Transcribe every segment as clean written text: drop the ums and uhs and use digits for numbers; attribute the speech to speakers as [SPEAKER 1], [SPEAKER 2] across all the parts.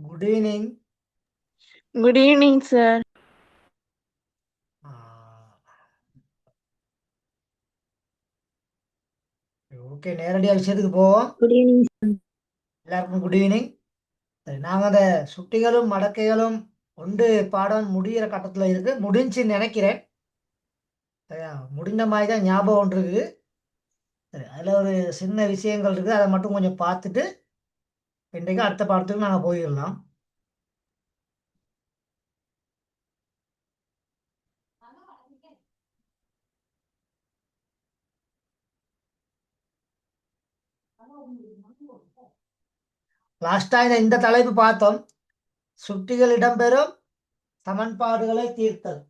[SPEAKER 1] Good evening.
[SPEAKER 2] Good evening, sir.
[SPEAKER 1] Okay, நேரடியாக விஷயத்துக்கு போவோம்.
[SPEAKER 2] Good evening, sir.
[SPEAKER 1] எல்லாருக்கும் குட் ஈவினிங். சரி, நாங்கள் அந்த சுட்டிகளும் மடக்கைகளும் ஒன்று பாடம் முடிகிற கட்டத்தில் இருக்கு, முடிஞ்சுன்னு நினைக்கிறேன். சரியா, முடிந்த மாதிரி தான் ஞாபகம் ஒன்று இருக்குது. சரி, அதில் ஒரு சின்ன விஷயங்கள் இருக்குது, அதை மட்டும் கொஞ்சம் பார்த்துட்டு இன்றைக்கு அடுத்த பாடத்துக்கு நாங்கள் போயிடலாம். லாஸ்டா இந்த தலைப்பு பார்த்தோம், சுட்டிகள் இடம்பெறும் சமன்பாடுகளை தீர்த்தல்.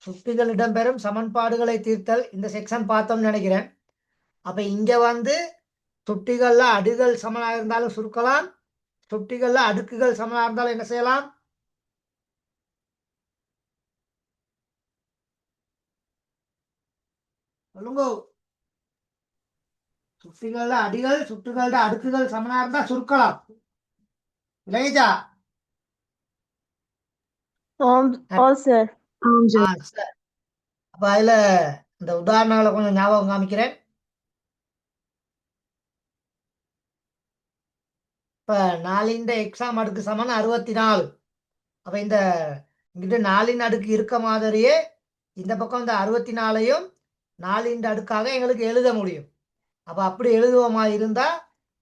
[SPEAKER 1] சுட்டிகள் இடம்பெறும் சமன்பாடுகளை தீர்த்தல் இந்த செக்ஷன் பார்த்தோம்னு நினைக்கிறேன். அப்ப இங்க வந்து சுட்டிகள்ல அடிகள் சமனாக இருந்தாலும் சுருக்கலாம், சுட்டிகள்ல அடுக்குகள் சமனாக இருந்தாலும் என்ன செய்யலாம்? சொல்லுங்க. சுட்டிகள்ல அடிகள் சுட்டுகள்ல அடுக்குகள் சமனா இருந்தா சுருக்கலாம். இல்லையா?
[SPEAKER 2] sir.
[SPEAKER 1] அப்ப அதுல இந்த உதாரணங்களை கொஞ்சம் ஞாபகம் காமிக்கிறேன். இப்ப 4 எக்ஸாம் அடுக்கு சமன் 64. அப்ப இந்த இங்கிட்ட 4 அடுக்கு இருக்க மாதிரியே இந்த பக்கம் இந்த 64ஐயும் 4 அடுக்காக எங்களுக்கு எழுத முடியும். அப்ப அப்படி எழுதுவோமா இருந்தா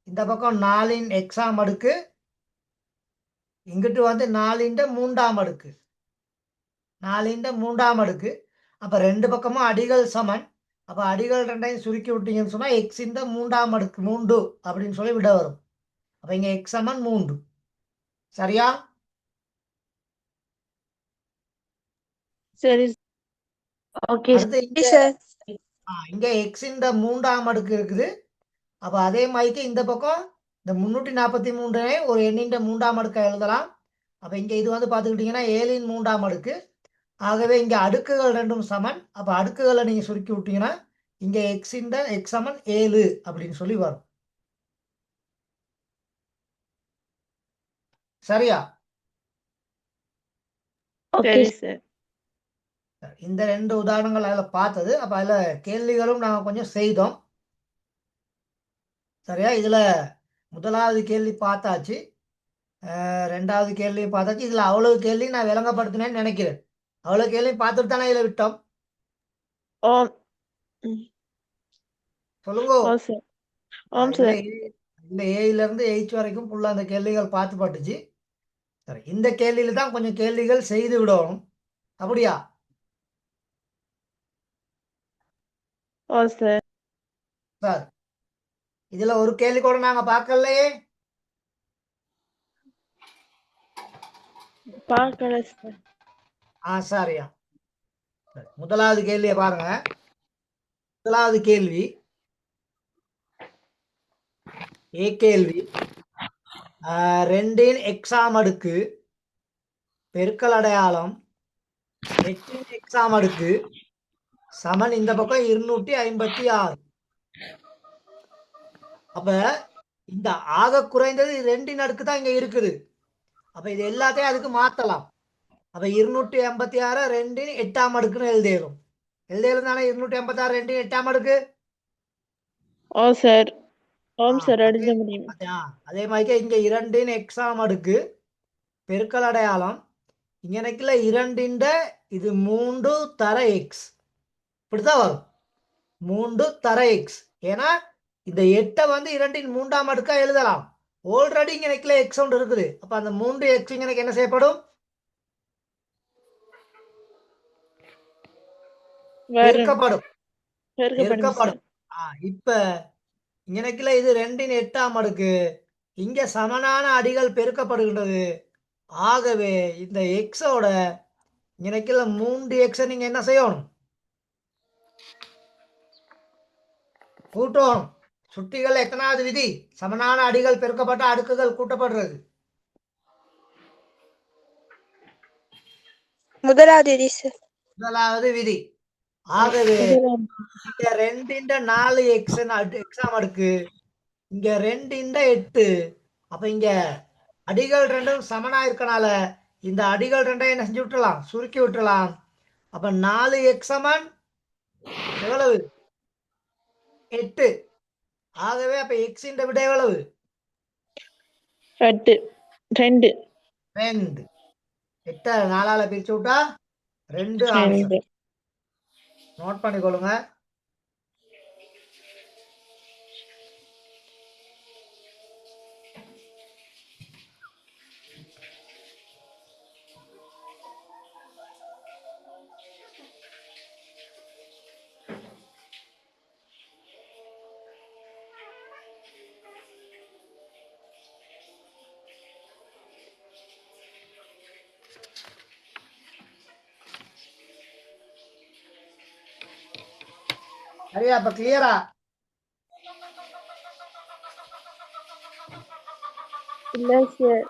[SPEAKER 1] இந்த பக்கம் 4 எக்ஸாம் அடுக்கு, இங்கிட்டு வந்து 4 மூன்றாம் அடுக்கு, 4 மூன்றாம் அடுக்கு. அப்ப ரெண்டு பக்கமும் அடிகள் சமன். அப்ப அடிகள் ரெண்டையும் சுருக்கி விட்டீங்கன்னு சொன்னா எக்ஸ் இந்த மூன்றாம் அடுக்கு 3 அப்படின்னு சொல்லி விட வரும். அப்ப இங்க எக்ஸ் சமன் 3. சரியா?
[SPEAKER 2] Sir is okay.
[SPEAKER 1] அடுத்து இங்க எக்ஸ் இந்த மூன்றாம் அடுக்கு இருக்குது. அப்ப அதே மாதிரி இந்த பக்கம் இந்த 343 ஒரு எண்ணின் மூன்றாம் அடுக்கை எழுதலாம். அப்ப இங்க இது வந்து பாத்துக்கிட்டீங்கன்னா 7 மூன்றாம் அடுக்கு. ஆகவே இங்க அடுக்குகள் ரெண்டும் சமன். அப்ப அடுக்குகளை நீங்க சுருக்கி விட்டீங்கன்னா இங்க எக்ஸ் இந்த எக்ஸ் சமன் 7 அப்படின்னு சொல்லி வரும். சரியா?
[SPEAKER 2] Okay, sir.
[SPEAKER 1] இந்த ரெண்டு உதாரணங்கள் அதில் பார்த்தது. அப்ப அதுல கேள்விகளும் நாங்கள் கொஞ்சம் செய்தோம். சரியா? இதுல முதலாவது கேள்வி பார்த்தாச்சு, ரெண்டாவது கேள்வி பார்த்தாச்சு. இதுல அவ்வளவு கேள்வி நான் விளங்கப்படுத்தினேன்னு நினைக்கிறேன். அவ்வளவு கேள்வி பார்த்துட்டு தானே இதுல விட்டோம். சொல்லுங்க.
[SPEAKER 2] sir.
[SPEAKER 1] இந்த ஏல இருந்து H வரைக்கும் ஃபுல்லா அந்த கேள்விகள் பார்த்து பட்டுச்சு. சரி, இந்த கேள்வியில தான் கொஞ்சம் கேள்விகள் செய்து விடணும். அப்படியா?
[SPEAKER 2] சார்.
[SPEAKER 1] சார், இதுல ஒரு கேள்வி கூட நாங்க பார்க்கலையே.
[SPEAKER 2] பார்க்கல சார்.
[SPEAKER 1] சரியா. முதலாவது கேள்வியை பாருங்க. முதலாவது கேள்வி ஏ கேள்வி, 2 எக்ஸாம் அடுக்கு பெருக்கல் அடையாளம் 8 எக்ஸாம் அடுக்கு சமன் இந்த பக்கம் 256. அப்ப இந்த ஆக குறைந்தது 2 அடுக்கு தான் இங்க இருக்குது. அப்ப இது எல்லாத்தையும் அதுக்கு மாத்தலாம். அப்ப 286 2 8ஆம் அடுக்குன்னு எழுதிடும். தானே 286 2 8ஆம் அடுக்கு.
[SPEAKER 2] சார். சார், எழுத முடியும்.
[SPEAKER 1] அதே மாதிரி இங்க 2 எக்ஸாம் அடுக்கு பெருக்கல் அடையாளம் இங்க எனக்குல 2 இது 3 தர எக்ஸ், இப்படிதான் வரும். 3 தர எக்ஸ். ஏன்னா இந்த 8 வந்து 2 மூன்றாம் அடுக்கா எழுதலாம். ஆல்ரெடி இங்க எனக்குல எக்ஸ் ஒன்று இருக்குது. அப்ப அந்த 3 எக்ஸ் எனக்கு என்ன செய்யப்படும்? பெருக்கப்படும். இப்ப இங்கனக்குல இது 2 8ஆம் அடுக்கு, இங்க சமனான அடிகள் பெருக்கப்படுகின்றது. ஆகவே இந்த எக்ஸோட இங்கனக்குல 3 எக்ஸை நீங்க என்ன செய்யணும்? கூட்டணும். சுட்டிகள் எத்தனாவது விதி? சமனான அடிகள் பெருக்கப்பட்ட அடுக்குகள் கூட்டப்படுறது. முதலாவது விதி. ஆகவே இங்க 2 4 எக்ஸாம் அடுக்கு, இங்க 2 8, அப்ப இங்க அடிகள் ரெண்டும் சமனா இருக்கனால இந்த அடிகள் ரெண்டையும் என்ன செஞ்சு விட்டுலாம், சுருக்கி விட்டுலாம். அப்ப 4x சமன் எவ்வளவு? 8. ஆகவே அப்ப x இன் விட எவ்வளவு?
[SPEAKER 2] 8 2
[SPEAKER 1] 2. 8 4ஆல பிரிச்சு விட்டா 2 ஆன்சர்.
[SPEAKER 2] 2
[SPEAKER 1] நோட் பண்ணிக்கொள்ளுங்க. சரியா? அப்ப கிளியரா?
[SPEAKER 2] இல்ல சார்.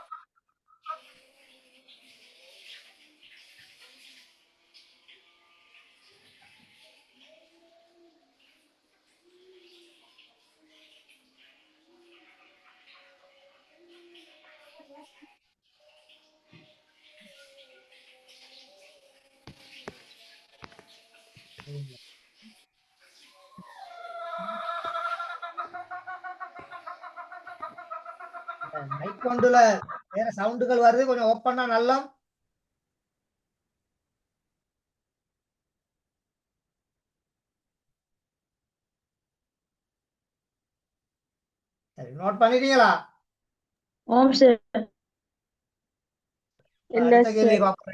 [SPEAKER 1] மைக் கொண்டுல வேற சவுண்டுகள் வருது, கொஞ்சம் ஓப்பனா நல்லா. சரி, நோட் பண்ணிட்டீங்களா?
[SPEAKER 2] ஆம் சார். இல்ல
[SPEAKER 1] அடுத்த கேள்வி
[SPEAKER 2] சார்.
[SPEAKER 1] பார்ப்போம்.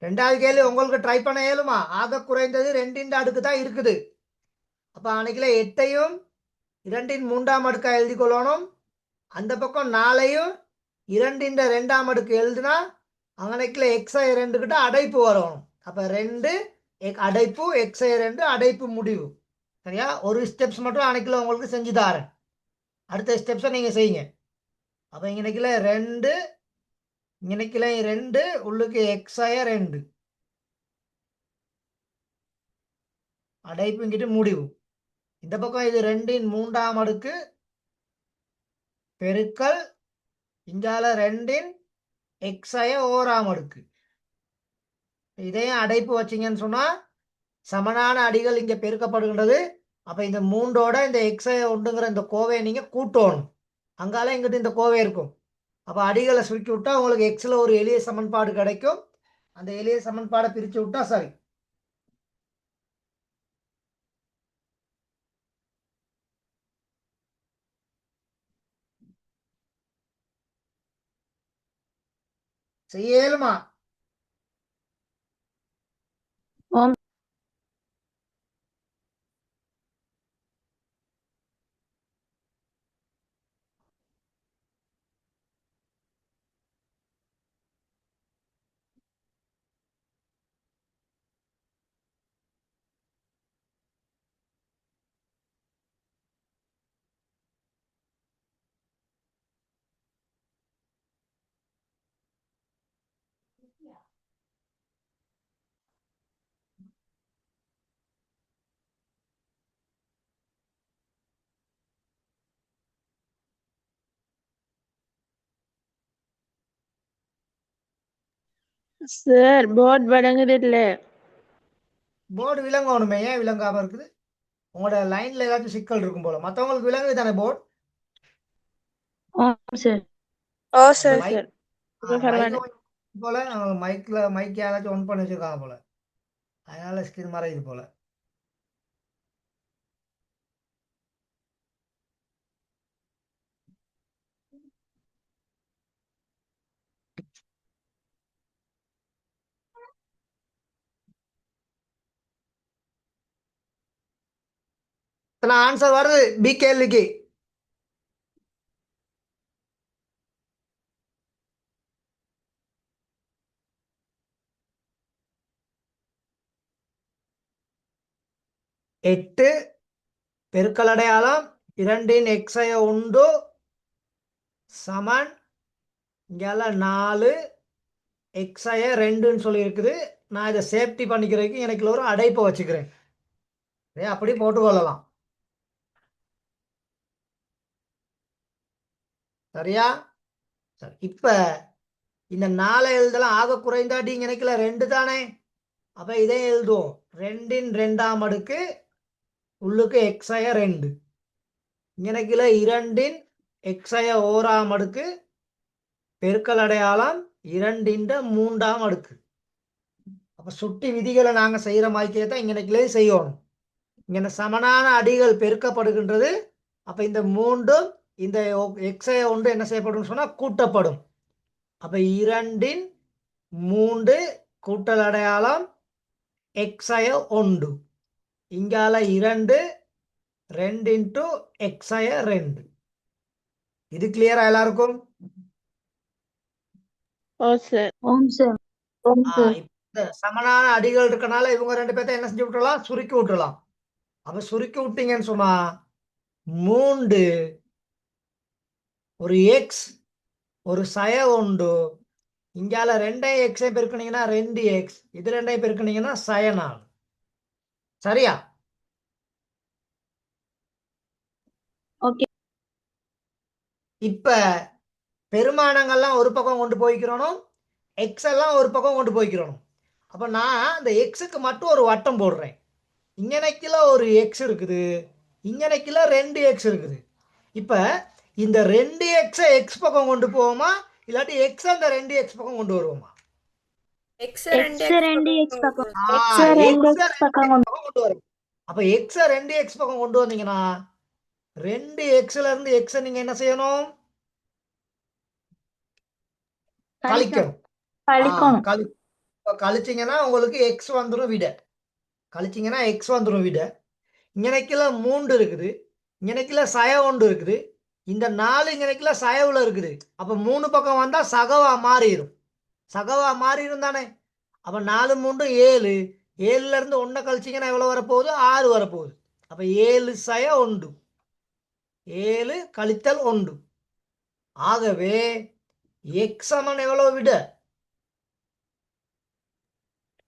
[SPEAKER 1] ரெண்டாவது கேள்வி உங்களுக்கு ட்ரை பண்ண இயலுமா? ஆக குறைந்தது 2 அடுக்கு தான் இருக்குது. அப்ப அன்னைக்குல 8ஐயும் 2 3ஆம் அடுக்கா எழுதி கொள்ளணும். அந்த பக்கம் 4ஐயும் 2 2ஆம் அடுக்கு எழுதுனா அங்கனைக்குல x 2 கிட்ட அடைப்பு வரணும். அப்ப 2 அடைப்பு x 2 அடைப்பு முடிவு. சரியா? ஒரு ஸ்டெப்ஸ் மட்டும் அன்னைக்குல உங்களுக்கு செஞ்சு தாரேன். அடுத்த ஸ்டெப்ஸை நீங்க செய்யுங்க. அப்ப இங்கனைக்குல 2 இங்கனைக்குல 2 உள்ளுக்கு x 2 அடைப்பு இங்கிட்டு முடிவு. இந்த பக்கம் இது 2 3ஆம் அடுக்கு பெருக்கல் இங்கால 2 x 1ஆம் அடுக்கு. இதையும் அடைப்பு வச்சிங்கன்னு சொன்னா சமனான அடிகள் இங்க பெருக்கப்படுகின்றது. அப்ப இந்த 3ஓட இந்த x 1ங்கிற இந்த கோவையை நீங்க கூட்டணும். அங்கால இங்கிட்டு இந்த கோவை இருக்கும். அப்ப அடிகளை சுருக்கி விட்டா உங்களுக்கு எக்ஸ்ல ஒரு எளிய சமன்பாடு கிடைக்கும். அந்த எளிய சமன்பாடை பிரிச்சு விட்டா சரி. செய்யலுமா?
[SPEAKER 2] ஆம். சார் போர்ட் வழங்குது இல்ல.
[SPEAKER 1] போர்டு விளங்கணுமே, ஏன் விளங்காம இருக்குது? உங்களோட லைன்ல ஏதாச்சும் சிக்கல் இருக்கும் போல. மற்றவங்களுக்கு விளங்குது தானே போர்டு?
[SPEAKER 2] ஆம் சார்.
[SPEAKER 3] ஓ
[SPEAKER 1] அந்த
[SPEAKER 3] சார்.
[SPEAKER 1] மைக்
[SPEAKER 2] இப்ப
[SPEAKER 1] மைக்
[SPEAKER 2] பரவாயில்ல.
[SPEAKER 1] போல மைக் யாராச்சும் ஒன் பண்ணி வச்சிருக்காங்க போல. அதனால ஸ்கிரீன் மறையுது போல. ஆன்சர் வருது பி கேள்விக்கு. எட்டு பெருக்கல் அடையாளம் 2 x 1 சமன் இங்கால 4 x 2ன்னு சொல்லி இருக்குது. நான் இதை சேஃப்டி பண்ணிக்கிறதுக்கு எனக்கு ஒரு அடைப்பை வச்சுக்கிறேன். அப்படி போட்டுக்கொள்ளலாம். சரியா? சரி, இப்ப இந்த 4 எழுதலாம். ஆக குறைந்த அடி இங்க 2 தானே. அப்ப இதே எழுதுவோம். 2ன் 2ஆம் அடுக்கு உள்ளுக்கு எக்ஸய 2. இங்க 2ன் எக்ஸய 1ஆம் அடுக்கு பெருக்கல் அடையாளம் 2ன் 3ஆம் அடுக்கு. அப்ப சுட்டி விதிகளை நாங்க செய்யற மாதிரியே தான் இங்கனக்கிலே செய்யணும். இங்க சமனான அடிகள் பெருக்கப்படுகின்றது. அப்ப இந்த 3ம் இந்த எக்ஸய 1 என்ன செய்யப்படும் சொன்னா கூட்டப்படும். அப்ப 2ன் 3 கூட்டல் அடையாளம் எக்ஸய 1. இங்கால 2 2 இன்ட்டு எக்ஸய 2. இது கிளியரா எல்லாருக்கும்?
[SPEAKER 2] ஓ சார்.
[SPEAKER 3] ஓம் சார்.
[SPEAKER 1] இந்த சமனான அடிகள் இருக்கனால இவங்க 2 பேர்த்த என்ன செஞ்சு விட்டுறலாம்? சுருக்கி விட்டுறலாம். அப்ப சுருக்கி விட்டீங்கன்னு சொன்னா 3 ஒரு எக்ஸ் ஒரு சய 1. இங்கால 2 எக்ஸை பெருக்குனீங்கன்னா 2x. இது 2 பெருக்குனீங்கன்னா சய 4. சரியா?
[SPEAKER 3] ஓகே.
[SPEAKER 1] இப்ப பெருமானங்கள்லாம் ஒரு பக்கம் கொண்டு போய்க்கிறோம், எக்ஸ் எல்லாம் ஒரு பக்கம் கொண்டு போய்க்கிறோம். அப்ப நான் அந்த எக்ஸுக்கு மட்டும் ஒரு வட்டம் போடுறேன். இங்கனைக்குல ஒரு எக்ஸ் இருக்குது, இங்கனைக்குல 2 எக்ஸ் இருக்குது. இப்ப இந்த 2 எக்ஸை எக்ஸ் பக்கம் கொண்டு போவோமா, இல்லாட்டி எக்ஸ் அந்த 2 எக்ஸ் பக்கம் கொண்டு வருவோமா?
[SPEAKER 3] X 2x பக்கம்.
[SPEAKER 1] X 2x பக்கம் கொண்டு வரும். அப்ப எக்ஸ 2x பக்கம் கொண்டு வந்தீங்கன்னா 2xல இருந்து எக்ஸ நீங்க என்ன செய்யணும்? கழிக்கணும். கழிச்சீங்கன்னா உங்களுக்கு எக்ஸ் வந்துடும் விட. கழிச்சீங்கன்னா எக்ஸ் வந்துடும் விட. இங்கனைக்குல 3 இருக்குது, இங்கனைக்குல சய 1 இருக்குது, இந்த 4 இங்கனைக்குல சயவுல இருக்குது. அப்ப 3 பக்கம் வந்தா சகவா மாறிடும். சகவா மாறிடும் தானே. அப்ப 4 3 7. 7ல இருந்து 1 கழிச்சீங்கன்னா எவ்வளவு வரப்போகுது? 6 வரப்போகுது. அப்ப 7 சய 1. 7 கழித்தல் 1. ஆகவே எக்ஸ் சமன் எவ்வளவு விட?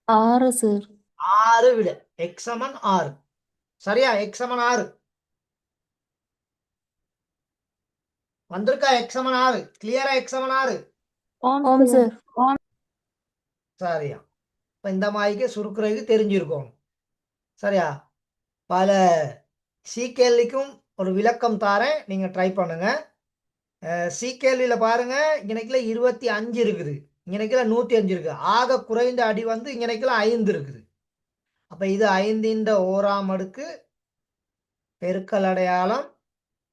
[SPEAKER 3] 6 சார்.
[SPEAKER 1] 6 விட. எக்ஸ் சமன் 6. சரியா? எக்ஸ் சமன் 6 வந்திருக்கா? எக்ஸ் சமன் 6 கிளியரா? எக்ஸ் சமன் 6
[SPEAKER 3] ஓம் சார்.
[SPEAKER 1] சரியா? இப்ப இந்த மாதிரிக்கு சுருக்குறதுக்கு தெரிஞ்சிருக்கும். சரியா? பல கேள்விக்கும் ஒரு விளக்கம் தாரேன், நீங்க ட்ரை பண்ணுங்க. கேள்வியில பாருங்க, இங்கனைக்குல 25 இருக்குது, இங்கனைக்குல 105 இருக்கு. ஆக குறைந்த அடி வந்து இங்கனைக்குல 5 இருக்குது. அப்ப இது 5ன் 1ஆம் அடுக்கு பெருக்கல் அடையாளம்.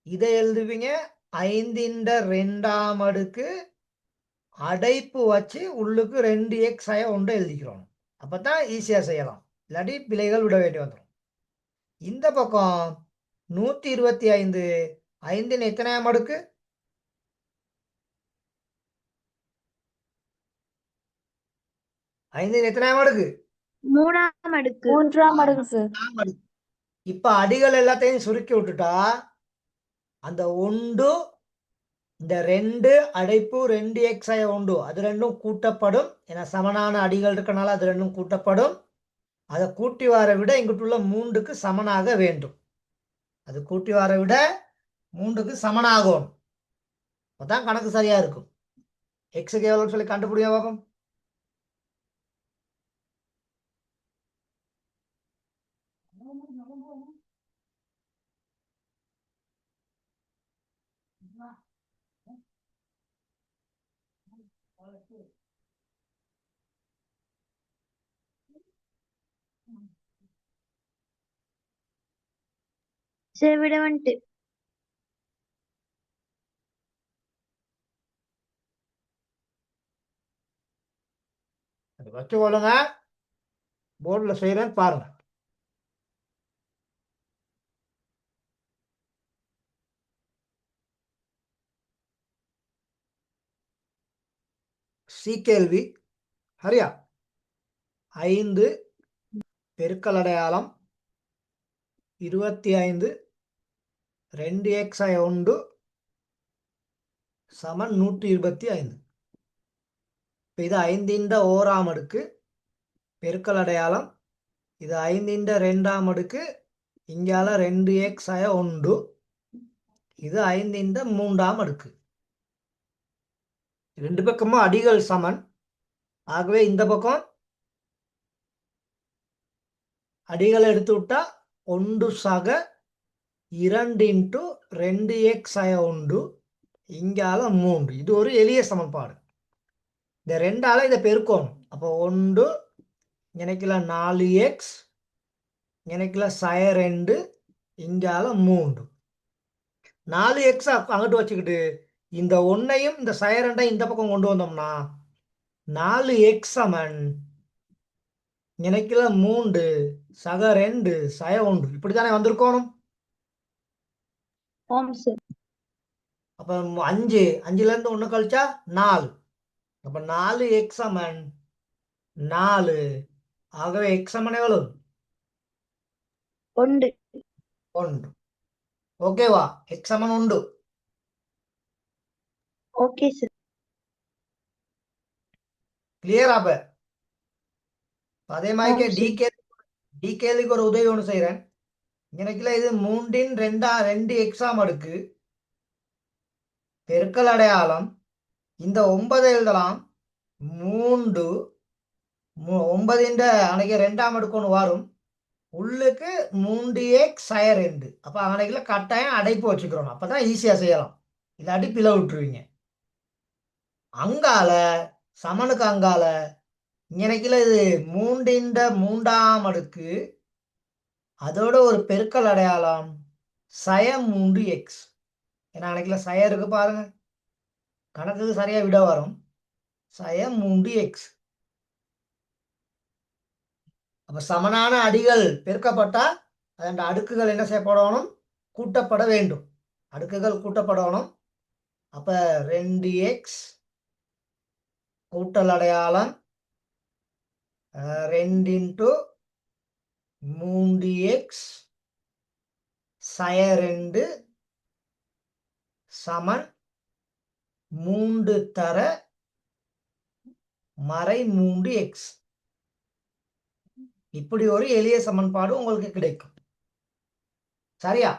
[SPEAKER 1] இதை எழுதுவீங்க 5ன் 2ஆம் அடுக்கு அடைப்பு வச்சு உள்ளுக்கு 2x சய 1 எழுதிக்கிறோம். அப்பதான் ஈஸியா செய்யலாம், இல்லாட்டி பிழைகள் விட வேண்டி வந்துடும். இந்த பக்கம் 125 5ன் எத்தனையாம் அடுக்கு? 5ன் எத்தனையாம் அடுக்கு?
[SPEAKER 3] 3ஆம் அடுக்கு.
[SPEAKER 2] 3ஆம் அடுக்கு சார்.
[SPEAKER 1] 3ஆம் அடுக்கு. இப்ப அடிகள் எல்லாத்தையும் சுருக்கி விட்டுட்டா அந்த 1 இந்த 2 அடைப்பு 2x சய 1 அது ரெண்டும் கூட்டப்படும். ஏன்னா சமனான அடிகள் இருக்கனால அது ரெண்டும் கூட்டப்படும். அதை கூட்டி வார விட இங்கிட்டுள்ள 3க்கு சமனாக வேண்டும். அது கூட்டி வார விட 3க்கு சமனாகும். அப்பதான் கணக்கு சரியா இருக்கும். எக்ஸுக்கு எவ்வளவு சொல்லி கண்டுபிடிக்க பார்ப்போம்.
[SPEAKER 3] சார் விட வந்துட்டு.
[SPEAKER 1] அது வச்சுக்கொள்ளுங்க, போர்டில் செய்யறேன் பாருங்க. கேள்வி சரியா? 5 பெருக்கல் அடையாளம் 25 2x சய 1 சமன் 125. இது 5ன் 1ஆம் அடுக்கு பெருக்கல் அடையாளம். இது 5ன் 2ஆம் அடுக்கு, இங்கால 2x சய 1. இது 5ன் 3ஆம் அடுக்கு. ரெண்டு பக்கமும் அடிகள் சமன். ஆகவே இந்த பக்கம் அடிகளை எடுத்து விட்டா 1 சக 2 இன்ட்டு 2x சய 1 இங்கால 3. இது ஒரு எளிய சமன்பாடு. இந்த 2ஆல இதை பெருக்கணும். அப்போ 1 எனக்குல 4x எனக்குல சய 2 இங்கால 3. 4x அங்கிட்டு வச்சுக்கிட்டு இந்த 1ஐயும் இந்த சய 2ஐயும் இந்த பக்கம் கொண்டு வந்தோம்னா 4x சமன் எனக்குல 3 சக 2 சய 1 இப்படித்தானே வந்திருக்கணும்.
[SPEAKER 3] ஆம் சார்.
[SPEAKER 1] அப்ப 5ல இருந்து 1 கழிச்சா 4. அப்ப 4x சமன் 4. ஆகவே x சமன் எவ்வளவு?
[SPEAKER 3] 1.
[SPEAKER 1] 1. ஓகேவா? x சமன் 1.
[SPEAKER 3] Okay sir.
[SPEAKER 1] கிளியர் அப்ப அதே மாதிரி
[SPEAKER 3] ஆம் சார்.
[SPEAKER 1] டிகேலுக்கு ஒரு உதவி ஒன்று செய்யறேன். எனக்குல இது 3ன் 2 எக்ஸாம் அடுக்கு பெருக்கல் அடையாளம். இந்த 9 எழுதலாம். 3 9ன் அன்னைக்கு 2ஆம் அடுக்கு ஒன்று வரும். உள்ளுக்கு 3x சய 2. அப்ப அன்னைக்குல கட்டாயம் அடைப்பு வச்சுக்கிறோம். அப்பதான் ஈஸியா செய்யலாம். இல்லாட்டி பிளவு விட்டுருவீங்க. அங்கால சமனுக்கு அங்கால இங்கனைக்குல இது 3ன் 3ஆம் அடுக்கு அதோட ஒரு பெருக்கல் அடையாளம் சய 3x. ஏன்னா அன்னைக்குல சய இருக்கு பாருங்க, கணக்குக்கு சரியா விட வரும். சய 3x. அப்ப சமனான அடிகள் பெருக்கப்பட்டா அதன் அடுக்குகள் என்ன செய்யப்படணும்? கூட்டப்பட வேண்டும். அடுக்குகள் கூட்டப்படணும். அப்ப 2x கூட்டல் அடையாளம் 2 இன்ட்டு 3x சய 2 சமன் 3 தர மறை 3x. இப்படி ஒரு எளிய சமன்பாடு உங்களுக்கு கிடைக்கும். சரியா?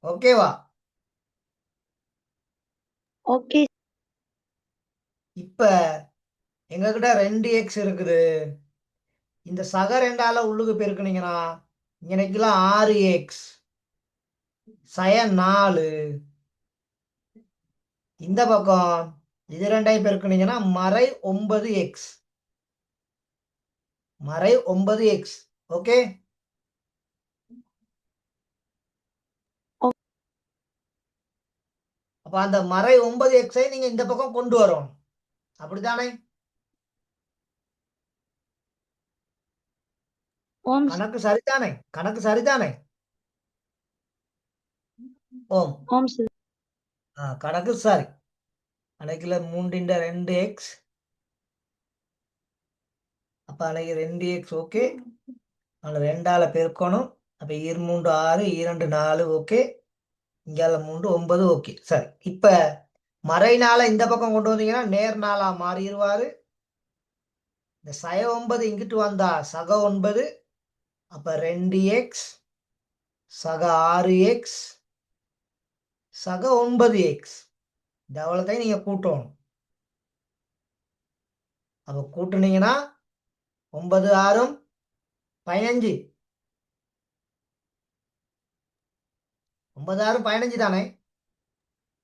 [SPEAKER 1] ஓகேவா?
[SPEAKER 3] ஓகே.
[SPEAKER 1] இப்ப எங்ககிட்ட 2x இருக்குது. இந்த சக 2ஆல உள்ளுக்கு பெருக்குனீங்கன்னா இங்கனைக்குலாம் 6x சய 4. இந்த பக்கம் இது 2ஐயும் பெருக்குனீங்கன்னா மறை 9x. மறை 9x. ஓகே. அப்ப அந்த மறை 9xஐ நீங்க இந்த பக்கம் கொண்டு வரணும். அப்படித்தானே?
[SPEAKER 3] ஆம்
[SPEAKER 1] கணக்கு சரிதானே? கணக்கு சரிதானே? ஓம்.
[SPEAKER 3] ஆம் சார்.
[SPEAKER 1] கணக்கு சரி. அன்னைக்குல 3ன் 2x. அப்ப அன்னைக்கு 2x ஓகே. அந்த 2ஆல பெருக்கணும். அப்ப 3 6 2 4 ஓகே. இங்கால 3 9 ஓகே. சரி. இப்ப மறைனால இந்த பக்கம் கொண்டு வந்தீங்கன்னா நேர் நாளா மாறிடுவாரு. இந்த சய 9 இங்கிட்டு வந்தா சக 9. அப்ப 2x சக 6x சக 9x. இந்த அவ்வளோத்தையும் நீங்க கூட்டணும். அப்ப கூட்டுனீங்கன்னா 9 6 15. 9 6 15 தானே?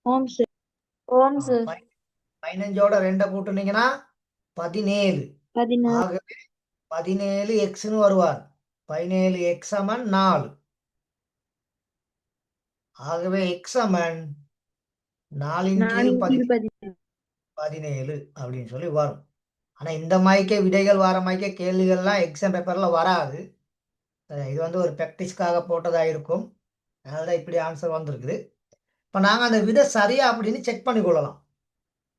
[SPEAKER 3] ஆம் சார்.
[SPEAKER 2] ஓம் சார்.
[SPEAKER 1] 15ஓட 2 கூட்டுனீங்கன்னா 17.
[SPEAKER 3] 16.
[SPEAKER 1] ஆகவே 17xன்னு வருவார். 17x சமன் 4. ஆகவே x சமன் 4ன் கீழ் 17 அப்படின்னு சொல்லி வரும். ஆனா இந்த மாய்க்கே விடைகள் வர மாய்க்கே கேள்விகள்லாம் எக்ஸாம் பேப்பர்ல வராது. இது வந்து ஒரு ப்ராக்டிஸ்க்காக போட்டதா இருக்கும். அதனாலதான் இப்படி ஆன்சர் வந்திருக்குது. இப்ப நாங்க அந்த விடை சரியா அப்படின்னு செக் பண்ணி கொள்ளலாம்.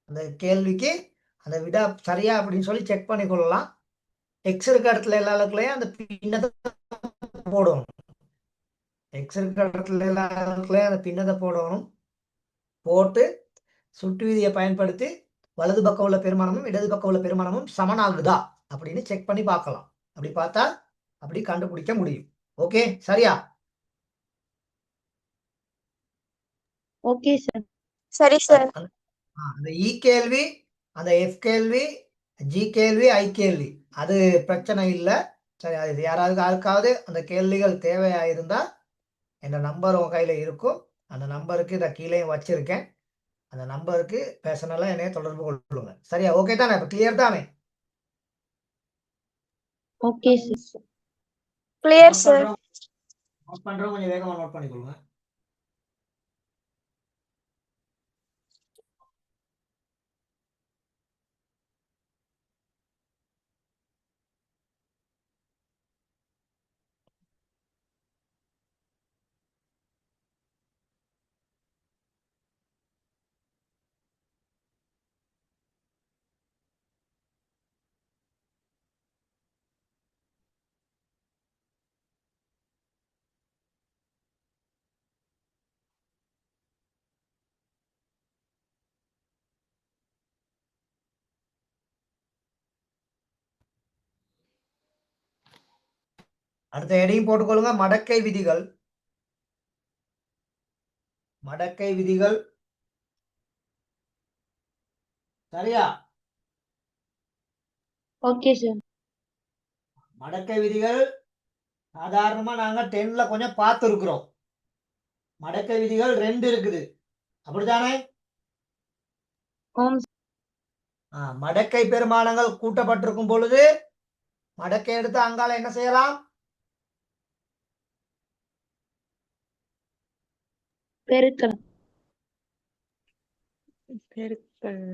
[SPEAKER 1] அந்த கேள்விக்கு அந்த விடை சரியா அப்படின்னு சொல்லி செக் பண்ணி கொள்ளலாம். எக்ஸ் இருக்க இடத்துல எல்லா இடத்துலயும் அந்த பின்னத்தை போடணும். எக்ஸ் இருக்க இடத்துல எல்லா இடத்துலயும் அந்த பின்னத்தை போடணும். போட்டு சுட்டு விதியை பயன்படுத்தி வலது பக்கம் உள்ள பெருமானமும் இடது பக்கம் உள்ள பெருமானமும் சமனாகுதா அப்படின்னு செக் பண்ணி பார்க்கலாம். அப்படி பார்த்தா அப்படி கண்டுபிடிக்க முடியும். ஓகே, சரியா?
[SPEAKER 3] Okay sir.
[SPEAKER 2] சரி
[SPEAKER 1] சரி
[SPEAKER 2] சார்.
[SPEAKER 1] அந்த இ கேள்வி, அந்த எஃப் கேள்வி, ஜி கேள்வி, ஐ கேள்வி அது பிரச்சனை இல்லை. சரி, அது யாராவது அந்த கேள்விகள் தேவையா இருந்தா என் நம்பர் உங்க கையில இருக்கும். அந்த நம்பருக்கு இதை கீழே வச்சிருக்கேன். அந்த நம்பருக்கு பேர்சனலா என்னைய தொடர்பு கொள்ளுங்க. சரியா? ஓகே தானே? இப்போ கிளியர் தானே?
[SPEAKER 3] Okay sir.
[SPEAKER 2] Clear
[SPEAKER 1] note
[SPEAKER 2] sir.
[SPEAKER 1] பண்றோம். நோட் பண்றோம், கொஞ்சம் வேகமா நோட் பண்ணிக்கொள்ளுங்க. அடுத்த ஹெடிங் போட்டுக்கொள்ளுங்க, மடக்கை விதிகள். மடக்கை விதிகள். சரியா?
[SPEAKER 3] Okay sir.
[SPEAKER 1] மடக்கை விதிகள் சாதாரணமா நாங்க 10ல கொஞ்சம் பார்த்துருக்குறோம். மடக்கை விதிகள் 2 இருக்குது. அப்படித்தானே?
[SPEAKER 3] ஓம்
[SPEAKER 1] மடக்கை பெருமானங்கள் கூட்டப்பட்டிருக்கும் பொழுது மடக்கை எடுத்து அங்கால என்ன செய்யலாம்?
[SPEAKER 3] பெருக்கலாம்.
[SPEAKER 2] பெருக்கல்.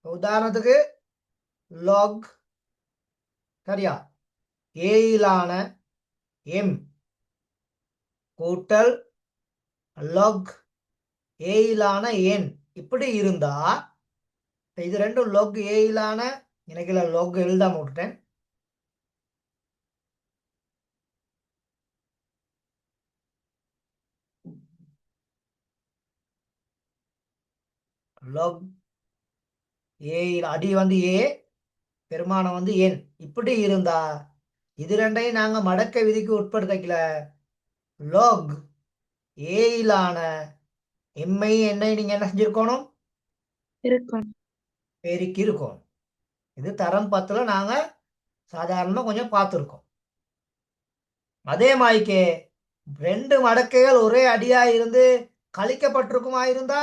[SPEAKER 1] உதாரணத்துக்கு லாக், சரியா, ஏயிலான எம் கூட்டல் லாக் ஏயிலான என் இப்படி இருந்தா, இது ரெண்டும் லாக் ஏயிலான, எனக்கு லாக் எழுதாம விட்டுட்டேன். லாக் ஏ அடி வந்து ஏ, பெருமானம் வந்து என் இப்படி இருந்தா இது ரெண்டையும் நாங்க மடக்கை விதிக்கு உட்படுத்தல. லாக் ஏயிலான எம்ஐ என்னை நீங்க என்ன செஞ்சிருக்கணும்?
[SPEAKER 3] பெருக்கலாம்.
[SPEAKER 1] பெருக்கி இருக்கணும். இது தரம் 10ல நாங்க சாதாரணமா கொஞ்சம் பார்த்துருக்கோம். அதே மாதிரிக்கே 2 மடக்கைகள் ஒரே அடியா இருந்து கழிக்கப்பட்டிருக்குமா இருந்தா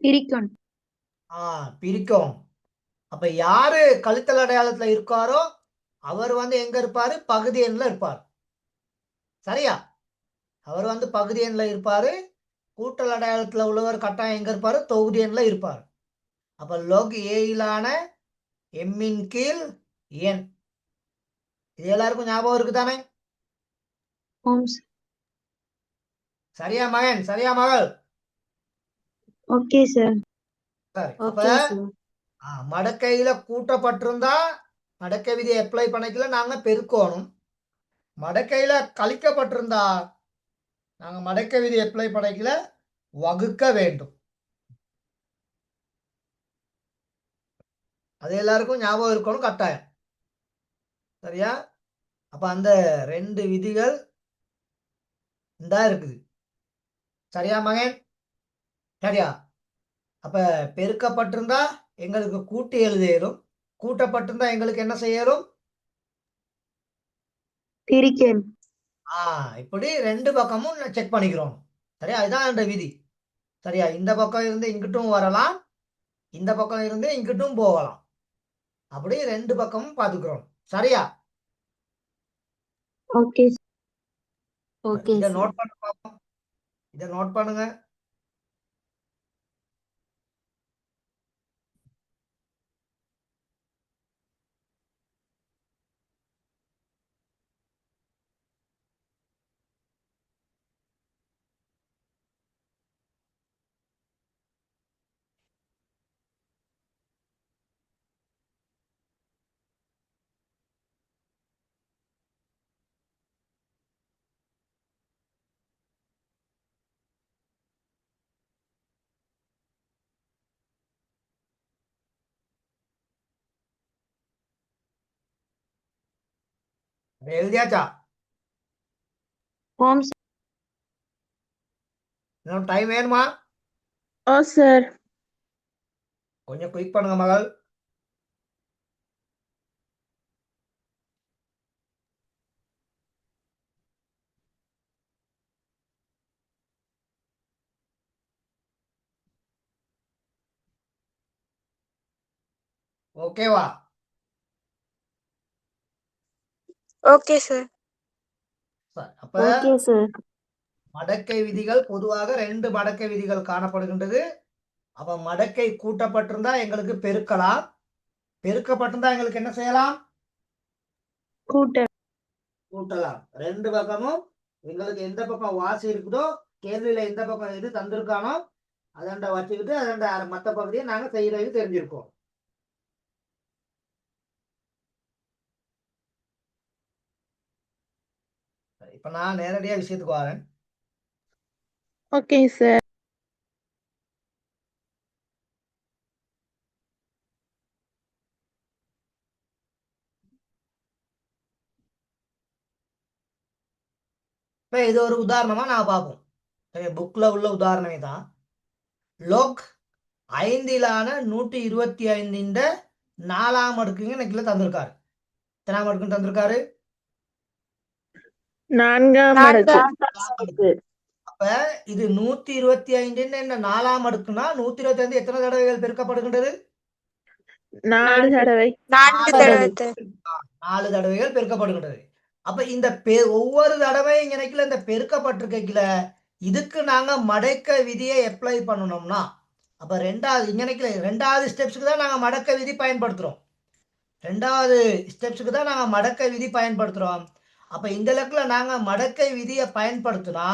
[SPEAKER 3] பிரிக்கணும்.
[SPEAKER 1] பிரிக்கும். அப்ப யாரு கழித்தல் அடையாளத்துல இருக்காரோ அவர் வந்து எங்க இருப்பாரு? பகுதி எண்ல இருப்பார். சரியா? அவர் வந்து பகுதி எண்ல இருப்பாரு. கூட்டல் அடையாளத்துல உள்ளவர் கட்டாயம் எங்க இருப்பாரு? தொகுதி எண்ல இருப்பார். அப்ப log ஏயிலான எம்மின் கீழ் என். இது எல்லாருக்கும் ஞாபகம் இருக்கு தானே?
[SPEAKER 3] ஓம் சார்.
[SPEAKER 1] சரியா மகன்? சரியா மகள்?
[SPEAKER 3] Okay sir.
[SPEAKER 1] சரி. அப்ப
[SPEAKER 2] ஓகே சார்.
[SPEAKER 1] மடக்கையில கூட்டப்பட்டிருந்தா மடக்கை விதியை அப்ளை பண்ணிக்கல, நாங்க பெருக்கணும். மடக்கையில கழிக்கப்பட்டிருந்தா நாங்க மடக்கை விதி அப்ளை பண்ணிக்கல, வகுக்க வேண்டும். அது எல்லாருக்கும் ஞாபகம் இருக்கணும் கட்டாயம். சரியா? அப்ப அந்த 2 விதிகள் இந்தா இருக்குது. சரியா மகன்? சரியா? அப்ப பெருக்கப்பட்டிருந்தா எங்களுக்கு கூட்டி எழுத இயலும், கூட்டப்பட்டிருந்தா எங்களுக்கு என்ன செய்யலும்?
[SPEAKER 3] பிரிக்கணும்.
[SPEAKER 1] இப்படி 2 பக்கமும் செக் பண்ணிக்கிறோம். சரியா? இதுதான் அந்த விதி. சரியா? இந்த பக்கம் இருந்து இங்கிட்டும் வரலாம், இந்த பக்கம் இருந்து இங்கிட்டும் போகலாம். அப்படி 2 பக்கமும் பார்த்துக்கிறோம். சரியா?
[SPEAKER 3] Okay sir.
[SPEAKER 2] ஓகே
[SPEAKER 1] இதை
[SPEAKER 2] சார்.
[SPEAKER 1] நோட் பண்ண பார்ப்போம். இதை நோட் பண்ணுங்க. எழுதியாச்சா?
[SPEAKER 3] ஓம் சார்.
[SPEAKER 1] இன்னும் டைம் வேணுமா?
[SPEAKER 2] ஓ சார்.
[SPEAKER 1] கொஞ்சம் குயிக் பண்ணுங்க மகள். ஓகேவா?
[SPEAKER 2] Okay sir.
[SPEAKER 1] அப்ப
[SPEAKER 3] ஓகே சார்.
[SPEAKER 1] மடக்கை விதிகள் பொதுவாக 2 மடக்கை விதிகள் காணப்படுகின்றது. அப்ப மடக்கை கூட்டப்பட்டிருந்தா எங்களுக்கு பெருக்கலாம், பெருக்கப்பட்டிருந்தா எங்களுக்கு என்ன செய்யலாம்?
[SPEAKER 3] கூட்டல்.
[SPEAKER 1] கூட்டலாம். 2 பக்கமும் எங்களுக்கு எந்த பக்கம் வாசி இருக்குதோ, கேள்வியில எந்த பக்கம் எது தந்திருக்கானோ அதண்ட வச்சுக்கிட்டு அதண்ட மத்த பகுதியை நாங்க செய்யறது தெரிஞ்சிருக்கோம். இப்ப நான் நேரடியா விஷயத்துக்கு வரேன்.
[SPEAKER 2] Okay sir.
[SPEAKER 1] இப்ப இது ஒரு உதாரணமா நான் பார்ப்போம். புக்ல உள்ள உதாரணமே தான். லோக் 5லான 125 4ஆம் அடுக்குங்க எனக்கு தந்திருக்காரு. எத்தனாம் அடுக்குன்னு தந்திருக்காரு?
[SPEAKER 2] 4ஆம் அடுக்கு.
[SPEAKER 1] அப்ப இது 125 என்ன 4ஆம் அடுக்குனா 125 எத்தனை தடவைகள் பெருக்கப்படுகின்றது?
[SPEAKER 2] 4 தடவை.
[SPEAKER 3] 4 தடவை.
[SPEAKER 1] 4 தடவைகள் பெருக்கப்படுகின்றது. அப்ப இந்த ஒவ்வொரு தடவையும் எனக்கு இந்த பெருக்கப்பட்டிருக்கல இதுக்கு நாங்க மடக்க விதியை அப்ளை பண்ணணும்னா அப்ப ரெண்டாவது ஸ்டெப்ஸ்க்கு தான் நாங்க மடக்க விதி பயன்படுத்துறோம். ரெண்டாவது ஸ்டெப்ஸ்க்கு தான் நாங்க மடக்க விதி பயன்படுத்துறோம். அப்ப இந்த லெக்கில் நாங்க மடக்கை விதியை பயன்படுத்தினா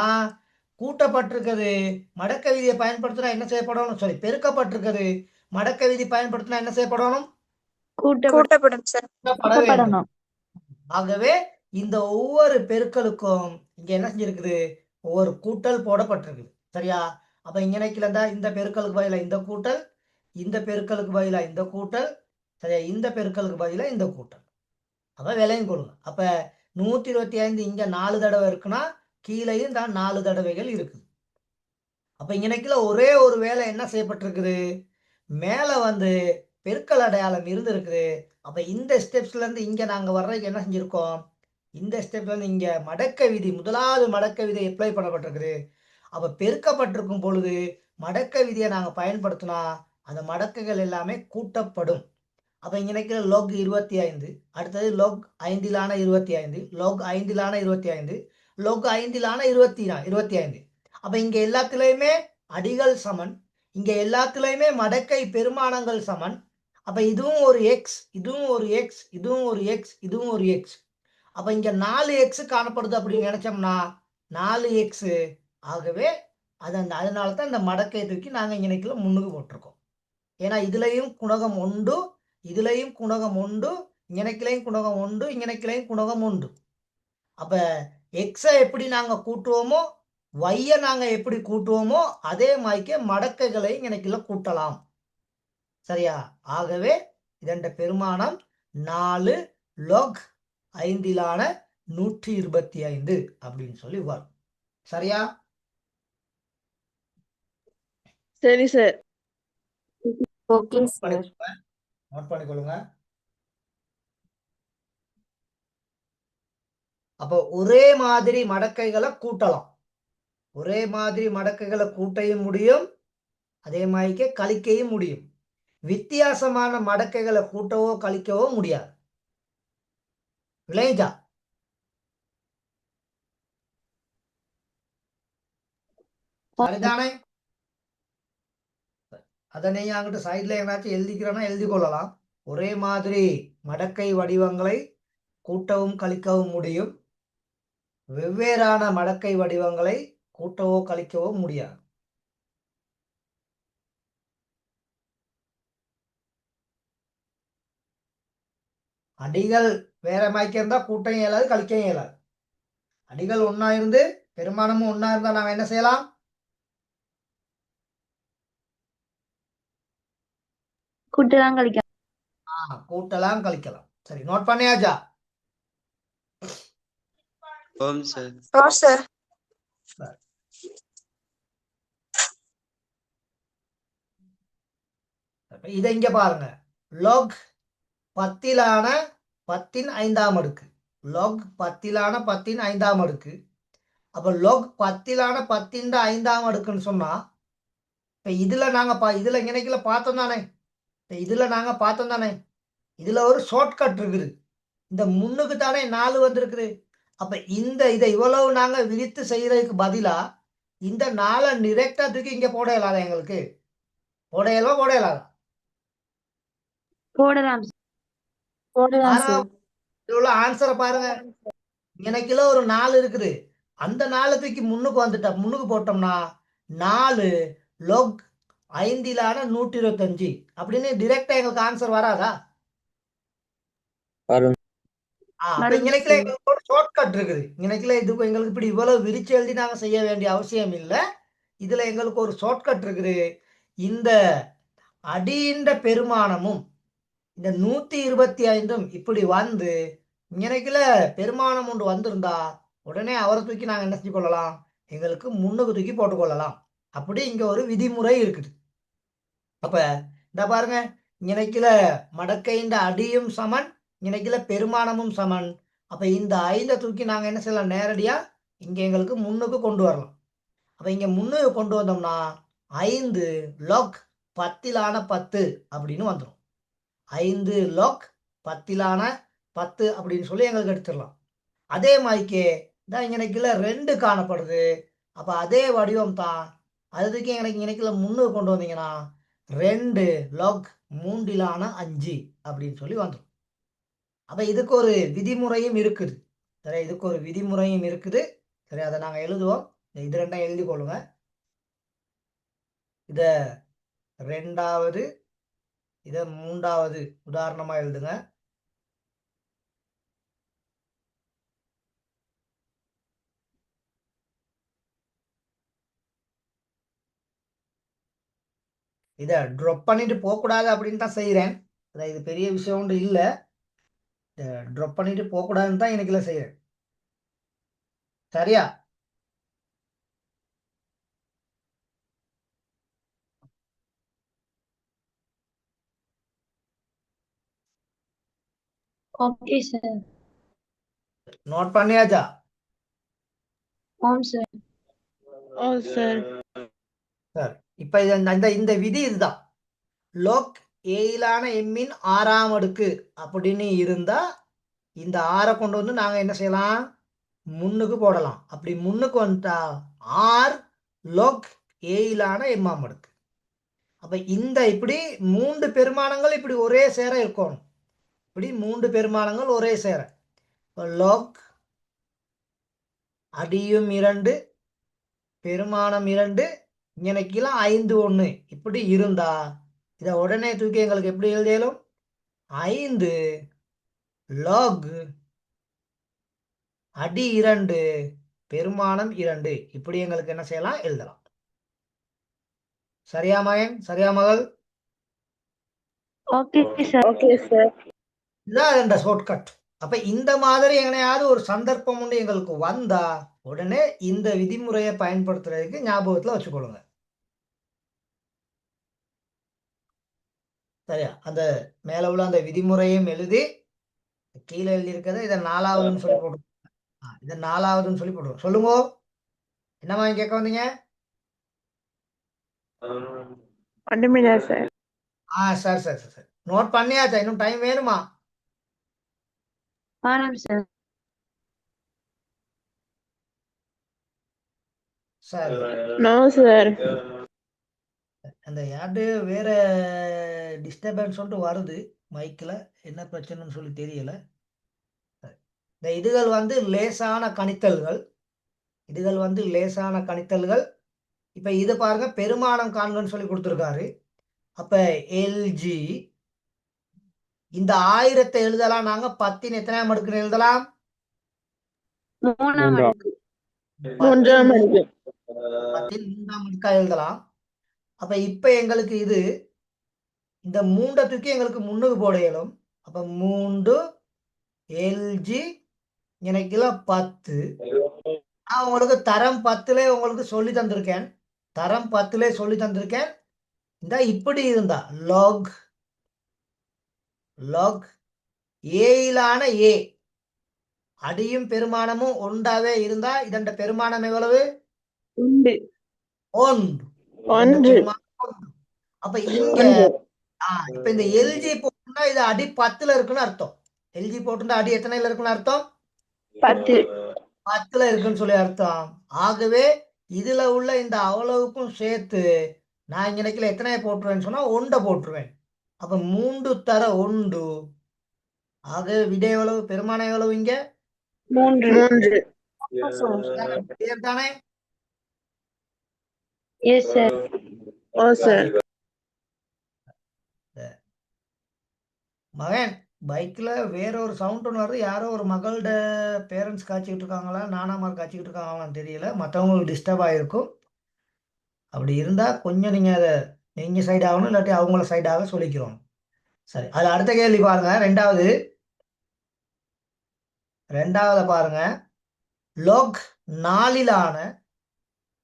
[SPEAKER 1] கூட்டப்பட்டிருக்கிறது மடக்க விதியை பயன்படுத்தினா என்ன செய்யப்படணும்? சாரி, பெருக்கப்பட்டிருக்கிறது மடக்க விதி பயன்படுத்தினா என்ன செய்யப்படணும்?
[SPEAKER 2] கூட்டப்படும் சார்.
[SPEAKER 1] கூட்டப்பட வேண்டும். ஆகவே இந்த ஒவ்வொரு பெருக்களுக்கும் இங்க என்ன செஞ்சிருக்குது? ஒவ்வொரு கூட்டல் போடப்பட்டிருக்குது. சரியா? அப்ப இங்க நினைக்கலண்டா இந்த பெருக்களுக்கு பதிலா இந்த கூட்டல், இந்த பெருக்களுக்கு பதிலா இந்த கூட்டல், சரியா, இந்த பெருக்களுக்கு பதிலா இந்த கூட்டல். அப்ப விலையும் கொடுங்க. அப்ப 125 இங்க 4 தடவை இருக்குன்னா கீழேயும் தான் 4 தடவைகள் இருக்குது. அப்ப இங்க ஒரே ஒரு வேலை என்ன செய்யப்பட்டிருக்குது? மேல வந்து பெருக்கல் அடையாளம் இருந்திருக்குது. அப்ப இந்த ஸ்டெப்ஸ்ல இருந்து இங்க நாங்க வர்றதுக்கு என்ன செஞ்சிருக்கோம்? இந்த ஸ்டெப்ல இருந்து இங்க மடக்க விதி, முதலாவது மடக்க விதி அப்ளை பண்ணப்பட்டிருக்குது. அப்ப பெருக்கப்பட்டிருக்கும் பொழுது மடக்க விதியை நாங்க பயன்படுத்தினா அந்த மடக்குகள் எல்லாமே கூட்டப்படும். அப்ப இங்க நினைக்கிற log 25, அடுத்தது log 5லான 25, log 5லான 25, log 5லான 25. அப்ப இங்க எல்லாத்துலயுமே அடிகள் சமன், இங்க எல்லாத்துலயுமே மடக்கை பெருமானங்கள் சமன். அப்ப இதுவும் ஒரு எக்ஸ், இதுவும் ஒரு எக்ஸ், இதுவும் ஒரு எக்ஸ், இதுவும் ஒரு எக்ஸ். அப்ப இங்க 4x காணப்படுது அப்படின்னு நினைச்சோம்னா 4x. ஆகவே அதனால தான் இந்த மடக்கை தூக்கி நாங்க இங்க முன்னுக்கு போட்டிருக்கோம். ஏன்னா இதுலயும் குணகம் உண்டு, இதுலயும் குணகம் உண்டு, இங்கனைக்கிலையும் குணகம் உண்டு, இங்கனைக்கிலையும் குணகம் உண்டு. அப்ப எக்ஸை எப்படி நாங்க கூட்டுவோமோ ஒய்யை நாங்க எப்படி கூட்டுவோமோ அதே மாதிரிக்கே மடக்கைகளை இங்கனைக்குள்ள கூட்டலாம். சரியா? ஆகவே இதன் பெருமானம் 4 log 5லான 125 அப்படின்னு சொல்லி வரும். சரியா?
[SPEAKER 2] சரி சார்.
[SPEAKER 3] Okay sir.
[SPEAKER 1] நோட் பண்ணிக்கொள்ளுங்க. அப்போ ஒரே மாதிரி மடக்கைகளை கூட்டலாம். ஒரே மாதிரி மடக்கைகளை கூட்டையும் முடியும், அதே மாதிரிக்கே கழிக்கையும் முடியும். வித்தியாசமான மடக்கைகளை கூட்டவோ கழிக்கவோ முடியாது. விளைஞ்சா சரிதானே? அதை நீங்க அங்கிட்டு சைட்ல எங்கேயாச்சும் எழுதிக்கிறோன்னா எழுதி கொள்ளலாம். ஒரே மாதிரி மடக்கை வடிவங்களை கூட்டவும் கழிக்கவும் முடியும், வெவ்வேறான மடக்கை வடிவங்களை கூட்டவோ கழிக்கவோ முடியாது. அடிகள் வேற மாதிரி இருந்தா கூட்டம் இயலாது, கழிக்கவும் இயலாது. அடிகள் ஒன்னா இருந்து பெருமானமும் ஒன்னா இருந்தா நாங்க என்ன செய்யலாம்?
[SPEAKER 3] கூட்டலாம் கழிக்கலாம்.
[SPEAKER 1] கூட்டலாம் கழிக்கலாம். சரி, நோட் பண்ணியாச்சா?
[SPEAKER 4] ஓம் சார்.
[SPEAKER 2] ஓ சார்.
[SPEAKER 1] இதை இங்க பாருங்க. log 10லான 10ன் 5ஆம் அடுக்கு. log 10லான 10ன் 5ஆம் அடுக்கு. அப்ப log 10லான 10ன் 5ஆம் அடுக்குன்னு சொன்னா இப்ப இதுல நாங்க இதுல இணைக்கல பார்த்தோம் தானே. இப்ப இதுல நாங்க பார்த்தோம் தானே. இதுல ஒரு ஷார்ட்கட் இருக்குது. இந்த முன்னுக்கு தானே 4 வந்திருக்குது. அப்ப இதை இவ்வளவு நாங்க விரித்து செய்யறதுக்கு பதிலா இந்த 4 டிரெக்டா தூக்கி இங்க போட இயலாத எங்களுக்கு. போட இயலாதா?
[SPEAKER 3] போடலாம்
[SPEAKER 1] ஆனா
[SPEAKER 3] சார்.
[SPEAKER 1] இதுல ஆன்சரை பாருங்க. எனக்குல ஒரு 4 இருக்குது. அந்த 4 தூக்கி முன்னுக்கு போட்டோம்னா 4 log 5லான 125 அப்படின்னு டிரெக்டா எங்களுக்கு ஆன்சர் வராதா? அப்ப
[SPEAKER 3] வரும்
[SPEAKER 1] இங்கனைக்குல
[SPEAKER 3] சார்.
[SPEAKER 1] எங்களுக்கு ஒரு ஷார்ட்கட் இருக்குது. இங்கனைக்குல இதுக்கு எங்களுக்கு இப்படி இவ்வளவு விரிச்சு எழுதி நாங்க செய்ய வேண்டிய அவசியம் இல்லை. இதுல எங்களுக்கு ஒரு ஷார்ட்கட் இருக்குது. இந்த அடியின்ற பெருமானமும் இந்த 125ம் இப்படி வந்து இங்கனைக்குல பெருமானம் ஒன்று வந்திருந்தா உடனே அவரை தூக்கி நாங்க என்ன செஞ்சு கொள்ளலாம், எங்களுக்கு முன்னுக்கு தூக்கி போட்டுக்கொள்ளலாம். அப்படி இங்க ஒரு விதிமுறை இருக்குது. அப்ப இந்த பாருங்க, இங்கனைக்குல மடக்கைன்ற அடியும் சமன், இங்கனைக்குல பெருமானமும் சமன். அப்ப இந்த 5 தூக்கி நாங்க என்ன செய்யலாம், நேரடியா இங்க எங்களுக்கு முன்னுக்கு கொண்டு வரலாம். அப்ப இங்க முன்னுக்கு கொண்டு வந்தோம்னா 5 log 10லான 10 அப்படின்னு வந்துடும். 5 log 10லான 10 அப்படின்னு சொல்லி எங்களுக்கு எடுத்துடலாம். அதே மாதிரிக்கே தான் இங்கனைக்குல 2 காணப்படுது. அப்ப அதே வடிவம் தான். அதுக்கு எனக்கு இங்கனைக்குல முன்னுக்கு கொண்டு வந்தீங்கன்னா 2 log 3லான 5 அப்படின்னு சொல்லி வந்துடும். அப்ப இதுக்கு ஒரு விதிமுறையும் இருக்குது. சரி, இதுக்கு ஒரு விதிமுறையும் இருக்குது. சரி, அதை நாங்க எழுதுவோம். இது 2 எழுதி கொள்ளுங்க. இத 2வது, இத 3வது உதாரணமா எழுதுங்க. இதை ட்ராப் பண்ணிட்டு போகக்கூடாது அப்படின்னு தான் செய்கிறேன். இது பெரிய விஷயம் ஒன்று இல்லை. ட்ராப் பண்ணிட்டு போகக்கூடாதுன்னு தான் எனக்குல செய்கிறேன். சரியா?
[SPEAKER 3] Okay sir.
[SPEAKER 1] நோட் பண்ணியாச்சா?
[SPEAKER 3] ஓம் சார்.
[SPEAKER 2] ஓ சார்.
[SPEAKER 1] சார், இப்ப இந்த விதி இதுதான். log ஏயிலான எம்மின் 6ஆம் அடுக்கு அப்படின்னு இருந்தா இந்த 6 கொண்டு வந்து நாங்க என்ன செய்யலாம், முன்னுக்கு போடலாம். அப்படி முன்னுக்கு வந்துட்டா r log ஏயிலான எம்மாம் அடுக்கு. அப்ப இந்த இப்படி 3 பெருமானங்கள் இப்படி ஒரே சேர இருக்கணும். இப்படி 3 பெருமானங்கள் ஒரே சேர log அடியும் 2 பெருமானம் 2 இங்கனைக்கெல்லாம் 5 1 இப்படி இருந்தா இதை உடனே தூக்கி எங்களுக்கு எப்படி எழுதியலும், 5 log அடி 2 பெருமானம் 2 இப்படி எங்களுக்கு என்ன செய்யலாம், எழுதலாம். சரியா மகன்? சரியா மகள்?
[SPEAKER 3] Okay sir.
[SPEAKER 2] Okay sir.
[SPEAKER 1] இதான் இந்த ஷார்ட்கட். அப்ப இந்த மாதிரி எங்கனையாவது ஒரு சந்தர்ப்பம் உண்டு எங்களுக்கு வந்தா உடனே இந்த விதிமுறையை பயன்படுத்துறதுக்கு ஞாபகத்துல வச்சுக்கொள்ளுங்க. சரியா? அந்த மேல உள்ள அந்த விதிமுறையும் எழுதி கீழே எழுதி இருக்கிறத இதை 4வதுன்னு சொல்லி போட்டு, இதை 4வதுன்னு சொல்லி போட்டுருவோம். சொல்லுங்க, என்னமா கேட்க வந்தீங்க?
[SPEAKER 2] ஒண்ணுமில்ல சார்.
[SPEAKER 1] சரி சரி சரி சரி, நோட் பண்ணியாச்சா? இன்னும் டைம் வேணுமா?
[SPEAKER 3] ஆமாம் சார்.
[SPEAKER 1] சரி,
[SPEAKER 2] நோ சார்.
[SPEAKER 1] அந்த யார்டு வேற டிஸ்டர்பன்ஸ் சொல்லிட்டு வருது மைக்கில், என்ன பிரச்சனைன்னு சொல்லி தெரியல. இந்த இதுகள் வந்து லேசான கணித்தல்கள். இதுகள் வந்து லேசான கணித்தல்கள். இப்ப இதை பாருங்க, பெருமானம் காண்கன்னு சொல்லி கொடுத்துருக்காரு. அப்ப எல்ஜி இந்த 1000 எழுதலாம். நாங்க 10ன் எத்தனாம் அடுக்குன்னு எழுதலாம்?
[SPEAKER 3] 3ஆம் அடுக்கு.
[SPEAKER 2] 3ஆம் அடுக்கு.
[SPEAKER 1] 10ன் 3ஆம் அடுக்கா எழுதலாம். அப்ப இப்ப எங்களுக்கு இது இந்த 3 தூக்கி எங்களுக்கு முன்னுக்கு போட இயலும். அப்ப 3 எல்ஜி எனக்குல 10. நான் உங்களுக்கு தரம் 10லே உங்களுக்கு சொல்லி தந்திருக்கேன். தரம் 10லே சொல்லி தந்திருக்கேன். இந்த இப்படி இருந்தா லாக் லாக் ஏயிலான ஏ அடியும் பெருமானமும் ஒன்றாவே இருந்தா இதன் பெருமானம் எவ்வளவு?
[SPEAKER 2] உண்டு.
[SPEAKER 1] ஒன்று. இதன்
[SPEAKER 2] ஒன்று.
[SPEAKER 1] பெருமானம் ஒன்று. அப்ப இங்க
[SPEAKER 2] ஒன்று.
[SPEAKER 1] இப்ப இந்த எல்ஜி போட்டுனா இது அடி 10ல இருக்குன்னு அர்த்தம். எல்ஜி போட்டுனா அடி எத்தனைல இருக்குன்னு அர்த்தம்?
[SPEAKER 2] 10.
[SPEAKER 1] 10ல இருக்குன்னு சொல்லி அர்த்தம். ஆகவே இதுல உள்ள இந்த அவ்வளவுக்கும் சேர்த்து நான் இங்க நினைக்கல எத்தனை போட்டுருவேன்னு சொன்னா 1 போட்டுருவேன். அப்ப 3 தர 1. ஆகவே விடை எவ்வளவு? பெருமானம் எவ்வளவு இங்க?
[SPEAKER 2] 3.
[SPEAKER 1] கிளியர் தானே?
[SPEAKER 3] Yes, sir.
[SPEAKER 2] ஓ சார்.
[SPEAKER 1] மகன் பைக்ல வேற ஒரு சவுண்ட் ஒன்று வருது. யாரோ ஒரு மகளோட பேரண்ட்ஸ் காய்ச்சிக்கிட்டு இருக்காங்களா, நானாமா காய்ச்சிக்கிட்டு இருக்காங்களான்னு தெரியல. மற்றவங்களுக்கு டிஸ்டர்ப் ஆகிருக்கும். அப்படி இருந்தா கொஞ்சம் நீங்க அதை நீங்க சைடு ஆகணும், இல்லாட்டி அவங்கள சைடாக சொல்லிக்கிறோம். சரி, அது அடுத்த கேள்வி பாருங்க. ரெண்டாவது பாருங்க. லோக் 4லான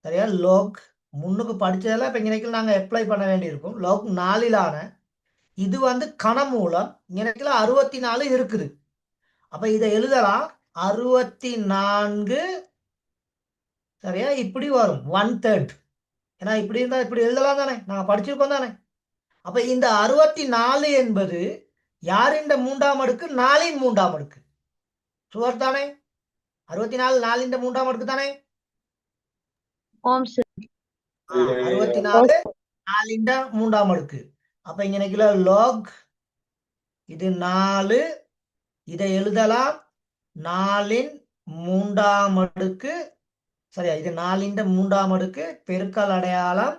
[SPEAKER 1] சரியா லோக் முன்னுக்கு படிச்சதெல்லாம் இப்ப இங்க நாங்க அப்ளை பண்ண வேண்டியிருக்கும். லோக் 4லான இது வந்து கனமூலம் இங்க 64 இருக்குது. அப்ப இதை எழுதலாம் 64 சரியா இப்படி வரும் 1/3. ஏன்னா இப்படி இருந்தா இப்படி எழுதலாம் தானே, நாங்க படிச்சிருக்கோம் தானே. அப்ப இந்த 64 என்பது யாரின் 3ஆம் அடுக்கு? 4ன் 3ஆம் அடுக்கு. சுவர் தானே? 64 4ன் 3ஆம் அடுக்கு தானே?
[SPEAKER 3] ஆம் sir.
[SPEAKER 1] 64 4ன் 3ஆம் அடுக்கு. அப்ப இங்க நினைக்கல லாக் இது 4. இதை எழுதலாம் 4ன் 3ஆம் அடுக்கு சரியா. இது 4ன் 3ஆம் அடுக்கு பெருக்கல் அடையாளம்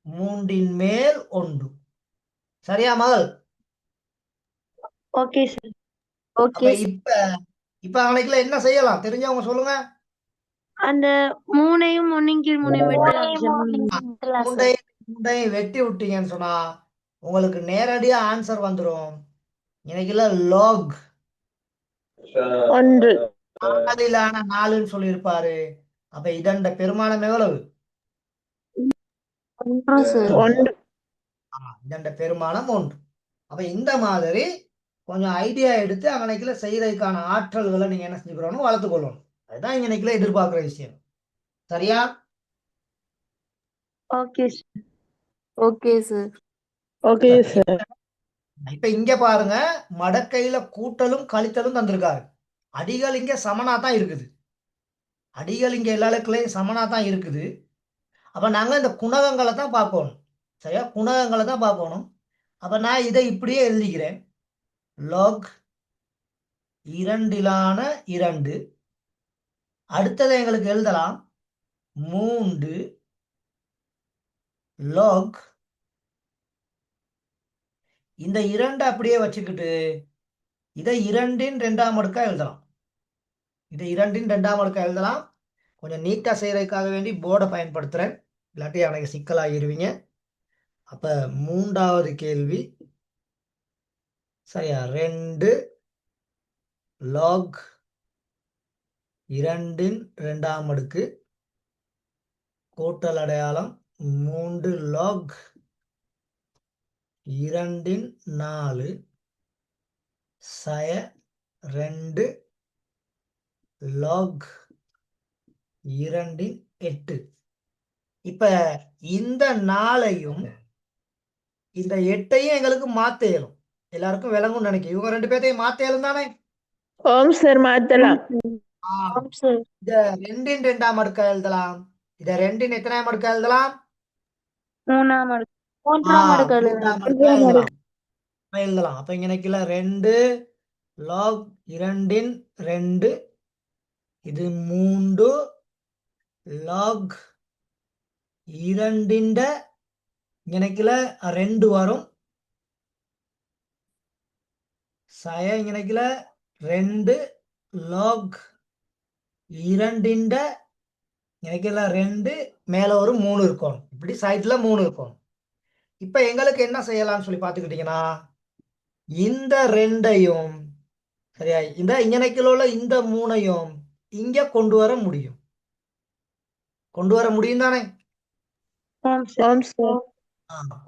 [SPEAKER 1] 3ன் மேல் 1. சரியா மகள்?
[SPEAKER 3] Okay, sir.
[SPEAKER 1] அப்ப
[SPEAKER 3] Okay, sir.
[SPEAKER 1] இப்ப அவனுக்குள்ள என்ன செய்யலாம் தெரிஞ்சவங்க சொல்லுங்க.
[SPEAKER 3] அந்த 3ஐயும் 1 வெட்டலாம் sir.
[SPEAKER 1] மூண்டையும் வெட்டி விட்டீங்கன்னு சொன்னா உங்களுக்கு நேரடியா ஆன்சர் வந்துடும். எனக்குல லாக்
[SPEAKER 2] 1.
[SPEAKER 1] 4லான 4ன்னு சொல்லியிருப்பாரு. அப்ப இதண்ட பெருமானம் எவ்வளவு?
[SPEAKER 3] 1 sir.
[SPEAKER 2] 1.
[SPEAKER 1] இதண்ட பெருமானம் 1. அப்ப இந்த மாதிரி கொஞ்சம் ஐடியா எடுத்து அவனைக்குள்ள செய்யறதுக்கான ஆற்றல்களை நீங்க என்ன செஞ்சுக்கணும், வளர்த்து கொள்ளணும். அதுதான் இன்னைக்குள்ள எதிர்பார்க்கிற விஷயம். சரியா?
[SPEAKER 3] Okay, sir.
[SPEAKER 4] Okay sir.
[SPEAKER 2] Okay sir.
[SPEAKER 1] இப்ப இங்க பாருங்க, மடக்கையில கூட்டலும் கழித்தலும் தந்திருக்காரு. அடிகள் இங்க சமனா தான் இருக்குது. அடிகள் இங்க எல்லா இடத்துலயும் சமனா தான் இருக்குது. அப்ப நாங்க இந்த குணகங்களை தான் பார்க்கணும். சரியா, குணகங்களை தான் பார்க்கணும். அப்ப நான் இதை இப்படியே எழுதிக்கிறேன். லாக் 2லான 2. அடுத்ததை எங்களுக்கு எழுதலாம் 3 லாக் இந்த 2 அப்படியே வச்சுக்கிட்டு இதை 2ன் 2ஆம் அடுக்கா எழுதலாம். இதை 2ன் 2ஆம் அடுக்கா எழுதலாம். கொஞ்சம் நீட்டா செய்யறதுக்காக வேண்டி போர்டை பயன்படுத்துறேன், இல்லாட்டி எனக்கு சிக்கலாகிருவீங்க. அப்ப 3வது கேள்வி சரியா 2 லாக் 2ன் 2ஆம் அடுக்கு கூட்டல் அடையாளம் 3 லாக் 2ன் 4 சய 2 லாக் 2ன் 8. இப்ப இந்த 4ஐயும் இந்த 8ஐயும் எங்களுக்கு மாத்த இயலும். எல்லாருக்கும் விளங்கும் நினைக்கிறேன். இவங்க 2 பேர்த்தையும் மாத்த இயலும் தானே?
[SPEAKER 2] ஓம் சார் மாத்தலாம்.
[SPEAKER 3] ஆம் sir.
[SPEAKER 1] இத 2ன் 2ஆம் அடுக்கா எழுதலாம். இத 2ன் எத்தனாம் அடுக்கா எழுதலாம்?
[SPEAKER 3] 3ஆம் அடுக்கு. 3ஆம் அடுக்கு எழுதலாம்.
[SPEAKER 1] 3ஆம் அடுக்கா எழுதலாம். அப்ப இங்க நினைக்கல 2 லாக் 2ன் 2. இது 3 லாக் 2ன் இங்கனைக்குல 2 வரும். சய இங்கனைக்குல 2 லாக் 2ன் இங்கனைக்குல 2 மேல ஒரு 3 இருக்கணும். இப்படி சைட்ல 3 இருக்கணும். இப்ப எங்களுக்கு என்ன செய்யலாம்னு சொல்லி பார்த்துக்கிட்டீங்கன்னா இந்த 2ஐயும் சரியா? இந்த இங்கனைக்குள்ள உள்ள இந்த மூணையும் இங்க கொண்டு வர முடியும். கொண்டு வர முடியும் தானே?
[SPEAKER 3] ஓம் சார்
[SPEAKER 2] ஆம் சார்.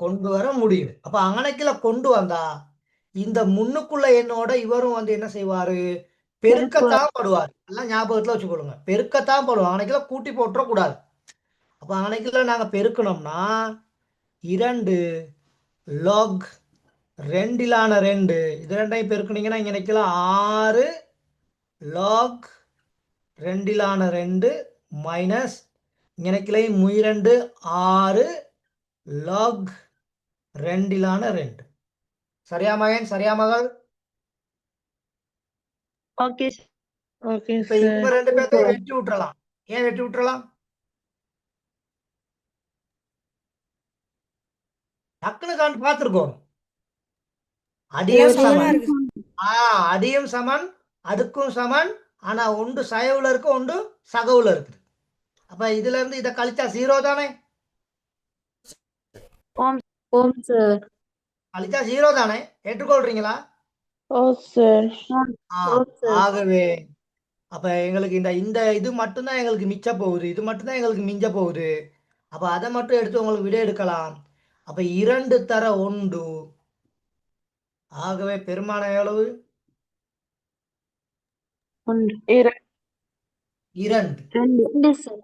[SPEAKER 1] கொண்டு வர முடியும். அப்ப அங்கனைக்குல கொண்டு வந்தா இந்த முன்னுக்குள்ள எண்ணோட இவரும் வந்து என்ன செய்வாரு? பெருக்கத்தான் படுவார். எல்லாம் ஞாபகத்துல வச்சுக்கொள்ளுங்க. பெருக்கத்தான் படுவார். அங்கனைக்குல கூட்டி போட்டுற கூடாது. அப்ப அங்கனைக்குல நாங்க பெருக்கணும்னா 2 log 2 இது ரெண்டையும் பெருக்குனீங்கன்னா இங்கனைக்குல 6 log 2 மைனஸ் இங்கனைக்குல 6 log 2 சரியா மகன்? சரியா மகள்?
[SPEAKER 3] ஓகே சார்
[SPEAKER 2] ஓகே
[SPEAKER 1] இப்ப இவங்க
[SPEAKER 2] சார்.
[SPEAKER 1] 2 பேர்த்தையும் வெட்டி விட்டுறலாம். ஏன் வெட்டி விட்டுறலாம்? டக்குனு பார்த்துருக்கோம். அடியும் சமன். அடியும் சமன், அடுக்கும் சமன். ஆனா ஒன்று சயவுல இருக்கு, ஒன்று சகவுல இருக்குது. அப்ப இதுல இருந்து இதை கழிச்சா 0 தானே?
[SPEAKER 4] ஓம் சார்.
[SPEAKER 1] கழிச்சா 0 தானே? ஏற்றுக்கொள்றீங்களா?
[SPEAKER 2] ஓ சார்.
[SPEAKER 4] ஓம் சார்.
[SPEAKER 1] ஆகவே அப்ப எங்களுக்கு இந்த இந்த இது மட்டும்தான் எங்களுக்கு மிச்ச போகுது. இது மட்டும்தான் எங்களுக்கு மிஞ்ச போகுது. அப்ப அதை மட்டும் எடுத்து உங்களுக்கு விடை எடுக்கலாம். அப்ப 2 தர 1. ஆகவே பெருமானம் எவ்வளவு?
[SPEAKER 2] 2.
[SPEAKER 1] 2.
[SPEAKER 3] 2 சார்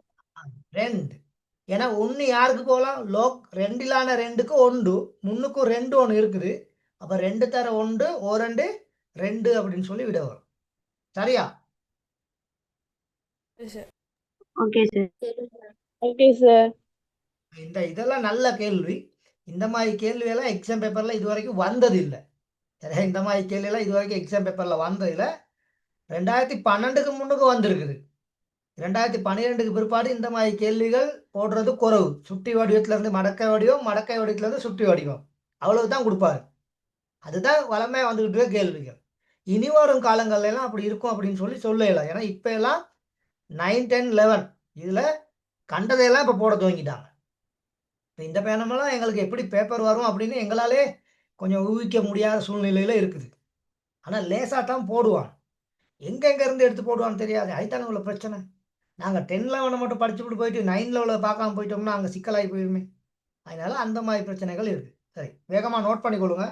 [SPEAKER 1] 2. ஏன்னா 1 யாருக்கு போகலாம்? லோக் 2க்கு 1 முன்னுக்கும் 2 ஒன்று இருக்குது. அப்ப 2 தர 1 2 2 அப்படின்னு சொல்லி விட வரும். சரியா?
[SPEAKER 3] Okay sir
[SPEAKER 2] okay sir.
[SPEAKER 1] இதெல்லாம் நல்ல கேள்வி. இந்த மாதிரி கேள்வி எல்லாம் எக்ஸாம் பேப்பர்ல இது வரைக்கும் வந்தது இல்லை. சரியா? இந்த மாதிரி கேள்வி எல்லாம் இது வரைக்கும் எக்ஸாம் பேப்பர்ல வந்தது இல்லை. 2012க்கு முன்னுக்கு வந்திருக்குது. 2012க்கு பிற்பாடு இந்த மாதிரி கேள்விகள் போடுறது குறைவு. சுட்டி வடிவத்துல இருந்து மடக்கை வடிவம், மடக்கை வடிவத்துல இருந்து சுட்டி வடிவம், அவ்வளவுதான் கொடுப்பாரு. அதுதான் வளமையா வந்துகிட்டு இருக்க கேள்விகள். இனி வரும் காலங்கள்ல எல்லாம் அப்படி இருக்கும் அப்படின்னு சொல்லி சொல்லலாம். ஏன்னா இப்ப எல்லாம் 9, 10, 11 இதுல கண்டதையெல்லாம் இப்ப போட துவங்கிட்டாங்க. இந்த பேனமெல்லாம் எங்களுக்கு எப்படி பேப்பர் வரும் அப்படின்னு எங்களாலே கொஞ்சம் ஊகிக்க முடியாத சூழ்நிலையில இருக்குது. ஆனா லேசா தான் போடுவான். எங்க இருந்து எடுத்து போடுவான்னு தெரியாது. அதுதானே உள்ள பிரச்சனை. நாங்க 10, 11 மட்டும் படிச்சுட்டு போயிட்டு 9 லெவலில் பார்க்காம போயிட்டோம்னா அங்கே சிக்கலாகி போயிருமே. அதனால அந்த மாதிரி பிரச்சனைகள் இருக்கு. சரி, வேகமாக நோட் பண்ணிக்கொள்ளுங்க.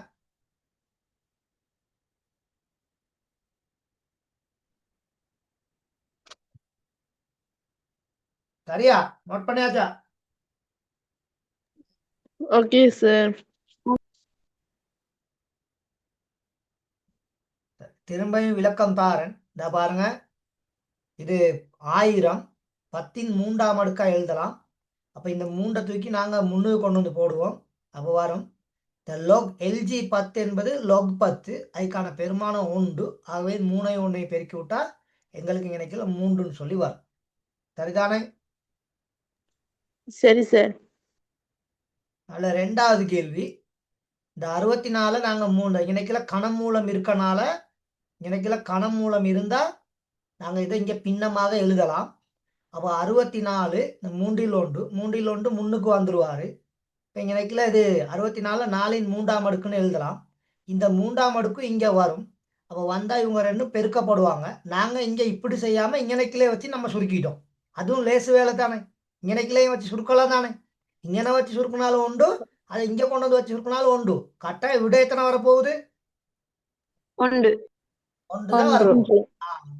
[SPEAKER 1] சரியா? நோட் பண்ணியாச்சா?
[SPEAKER 2] Okay sir.
[SPEAKER 1] திரும்பியும் விளக்கம் தாரன். இந்த பாருங்க, இது 1000 10ன் 3ஆம் அடுக்கா எழுதலாம். அப்ப இந்த 3 தூக்கி நாங்க முன்னுக்கு கொண்டு வந்து போடுவோம். அப்போ வரும் இந்த log LG 10 என்பது log 10. அதுக்கான பெருமானம் 1. ஆகவே 3 1 பெருக்கி விட்டா எங்களுக்கு நினைக்கல 3ன்னு சொல்லி வரும். சரிதானே?
[SPEAKER 2] சரி சார்.
[SPEAKER 1] அதுல 2வது கேள்வி, இந்த 64 நாங்க 3 இணைக்கல கனமூலம் இருக்கனால, இணைக்கல கனமூலம் இருந்தா நாங்க இதை இங்க பின்னமாக எழுதலாம். அப்போ 64 இந்த 3ல் 1 முன்னுக்கு வந்துருவாரு. இப்போ இணைக்கல இது 64 4ன் 3ஆம் அடுக்குன்னு எழுதலாம். இந்த 3ஆம் அடுக்கு இங்க வரும். அப்போ வந்தா இவங்க 2 பெருக்கப்படுவாங்க. நாங்க இங்க இப்படி செய்யாம இங்கனைக்கிலே வச்சு நம்ம சுருக்கிட்டோம். அதுவும் லேசு வேலை தானே. இங்கனைக்கிலையும் வச்சு சுருக்கலாம் தானே. இங்கன வச்சு சுருக்கினாலும் உண்டு, அதை இங்க கொண்டு வந்து வச்சு சுருக்கினாலும் உண்டு. கட்டாயம் விட எத்தனை வரப்போகுது?
[SPEAKER 3] 1
[SPEAKER 1] ஒன்றுதான் வரப்போகுது.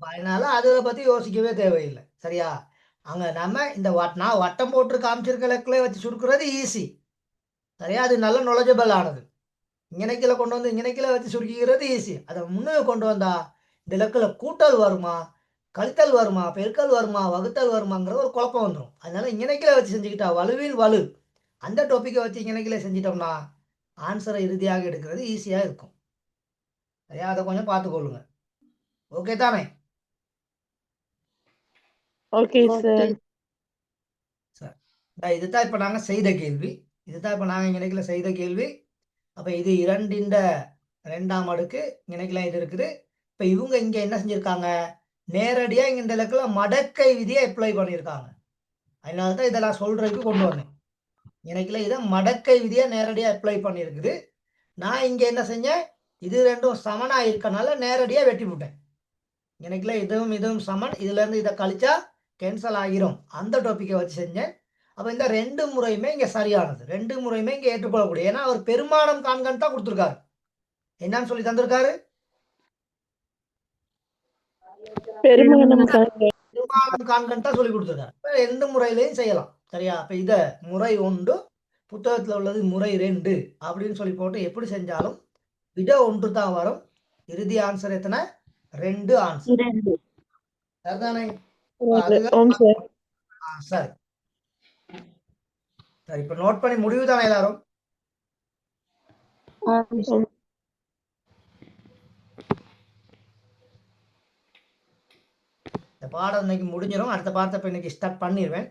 [SPEAKER 1] அதனால அதை பத்தி யோசிக்கவே தேவையில்லை. சரியா? அங்க நம்ம இந்த நான் வட்டம் போட்டு காமிச்சிருக்கலே வச்சு சுருக்குறது ஈஸி. சரியா? அது நல்ல knowledgeable ஆனது. இங்கனைக்கில கொண்டு வந்து இங்கனைக்கில வச்சு சுருக்கிக்கிறது ஈஸி. அதை முன்னே கொண்டு வந்தா இந்த இலக்குல கூட்டல் வருமா, கழித்தல் வருமா, பெருக்கல் வருமா, வகுத்தல் வருமாங்கிற ஒரு குழப்பம் வந்துடும். அதனால இங்கனைக்கில வச்சு செஞ்சுக்கிட்டா வலுவில் வலு. அந்த டாப்பிக்கை வச்சு இங்கனைக்கில செஞ்சிட்டோம்னா ஆன்சரை இறுதியாக எடுக்கிறது ஈஸியா இருக்கும். சரியா? அதை கொஞ்சம் பார்த்துக்கொள்ளுங்க. ஓகே தானே?
[SPEAKER 2] Okay sir.
[SPEAKER 1] இதுதான் இப்ப நாங்க செய்த கேள்வி. இதுதான் இப்ப நாங்க இணைக்கல செய்த கேள்வி. அப்ப இது 2ன் 2ஆம் அடுக்கு இணைக்கலாம் இது இருக்குது. இப்ப இவங்க இங்க என்ன செஞ்சிருக்காங்க? நேரடியா இங்க இந்த இலக்குல மடக்கை விதியை அப்ளை பண்ணியிருக்காங்க. அதனாலதான் இதை நான் சொல்றதுக்கு கொண்டு வந்தேன். இணைக்கல இதை மடக்கை விதியை நேரடியா அப்ளை பண்ணியிருக்குது. நான் இங்க என்ன செஞ்சேன்? இது ரெண்டும் சமனா இருக்கனால நேரடியா வெட்டி விட்டேன். எனக்குல இதுவும் சமன், இதுல இருந்து இதை கழிச்சா கேன்சல் ஆகிரும். அந்த டாபிக்கை வச்சு செஞ்சேன். அப்ப இந்த 2 முறையுமே இங்க சரியானது, 2 முறையுமே இங்க ஏற்றுக்கொள்ளக்கூடிய. ஏன்னா அவர் பெருமானம் காண்கன்னு தான் கொடுத்துருக்காரு. என்னன்னு சொல்லி தந்திருக்காரு?
[SPEAKER 2] பெருமானம் காண்க.
[SPEAKER 1] பெருமானம் காண்கன்னு தான் சொல்லி கொடுத்துருக்காரு. இப்ப 2 முறையிலையும் செய்யலாம். சரியா? அப்ப இத முறை 1, புத்தகத்துல உள்ளது முறை 2 அப்படின்னு சொல்லி போட்டு எப்படி செஞ்சாலும் விட 1 தான் வரும். இறுதி ஆன்சர் எத்தனை? 2 ஆன்சர்.
[SPEAKER 3] 2.
[SPEAKER 1] சரிதானே? இப்ப அதுதான்
[SPEAKER 2] ஓம் சார்.
[SPEAKER 1] சரி. சரி, இப்ப நோட் பண்ணி முடிவு தானே எல்லாரும்?
[SPEAKER 3] ஆம் சார்.
[SPEAKER 1] இந்த பாடம் இன்னைக்கு முடிஞ்சிடும். அடுத்த பாடத்தை இப்ப இன்னைக்கு ஸ்டார்ட் பண்ணிடுவேன்.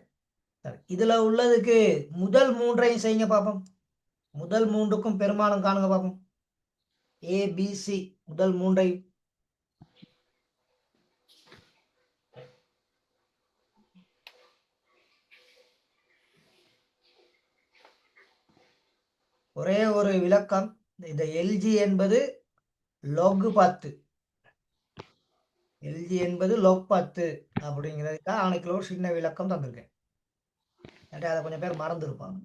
[SPEAKER 1] சரி, இதுல உள்ளதுக்கு முதல் 3ஐயும் செய்யுங்க பார்ப்போம். முதல் 3க்கும் பெருமானம் காணுங்க பார்ப்போம். ABC முதல் 3ஐயும். ஒரே ஒரு விளக்கம், இந்த LG என்பது log 10, LG என்பது log 10 அப்படிங்கிறதுக்காக அவனுக்கு ஒரு சின்ன விளக்கம் தந்திருக்கேன். அதை கொஞ்சம் பேர் மறந்துருப்பாங்க.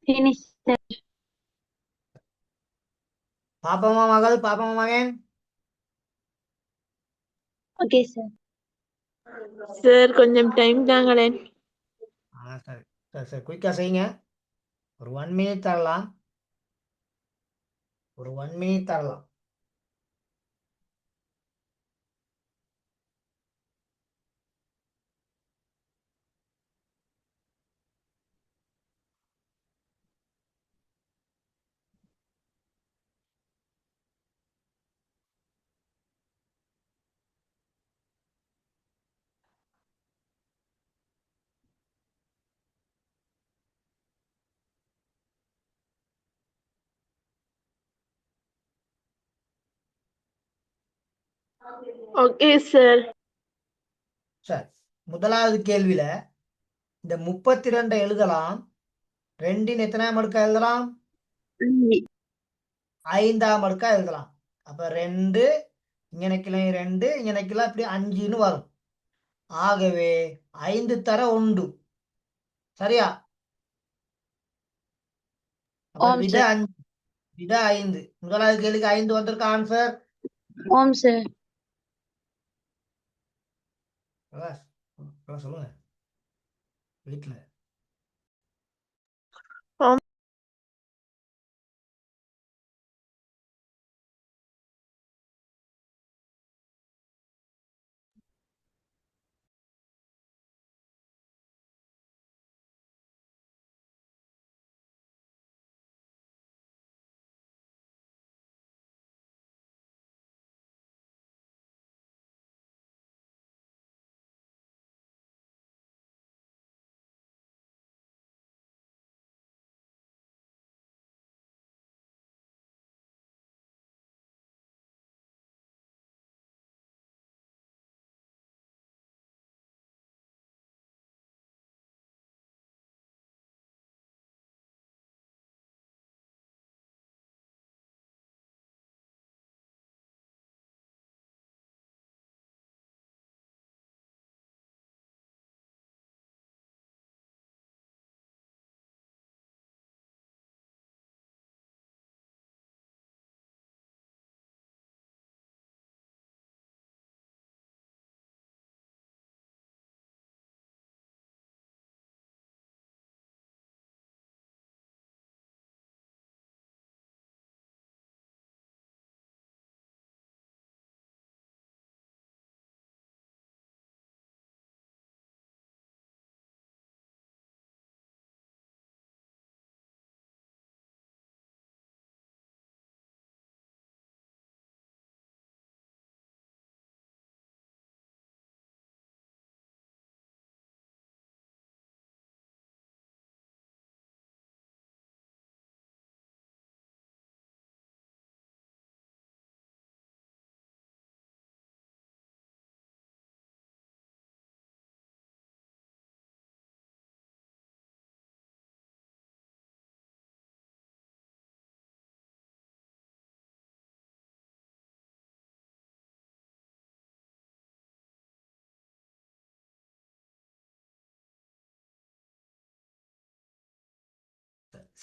[SPEAKER 3] Finish sir.
[SPEAKER 1] பாப்பமா மகள், பாப்பமா மகன்.
[SPEAKER 3] Okay sir.
[SPEAKER 2] சார் கொஞ்சம் டைம் தாங்களேன்.
[SPEAKER 1] சரி சரி சரி, குயிக்கா செய்யுங்க. ஒரு 1 மினிட் தரலாம், ஒரு 1 மினிட் தரலாம்.
[SPEAKER 2] Okay sir.
[SPEAKER 1] சரி, முதலாவது கேள்வியில இந்த 32 எழுதலாம். 2இன் எத்தனாம் அடுக்கா எழுதலாம்? 5ஆம் அடுக்கா எழுதலாம். அப்ப 2 இங்கனைக்கில 2 இங்கனைக்கில இப்படி 5ன்னு வரும். ஆகவே 5 தர 1. சரியா? அப்ப
[SPEAKER 3] ஆம்
[SPEAKER 1] விட
[SPEAKER 3] sir.
[SPEAKER 1] 5, விட 5. முதலாவது கேள்விக்கு 5 வந்திருக்க ஆன்சர்.
[SPEAKER 3] ஆம் sir.
[SPEAKER 1] சொல்லுங்க வீட்டுல.
[SPEAKER 2] ஆம்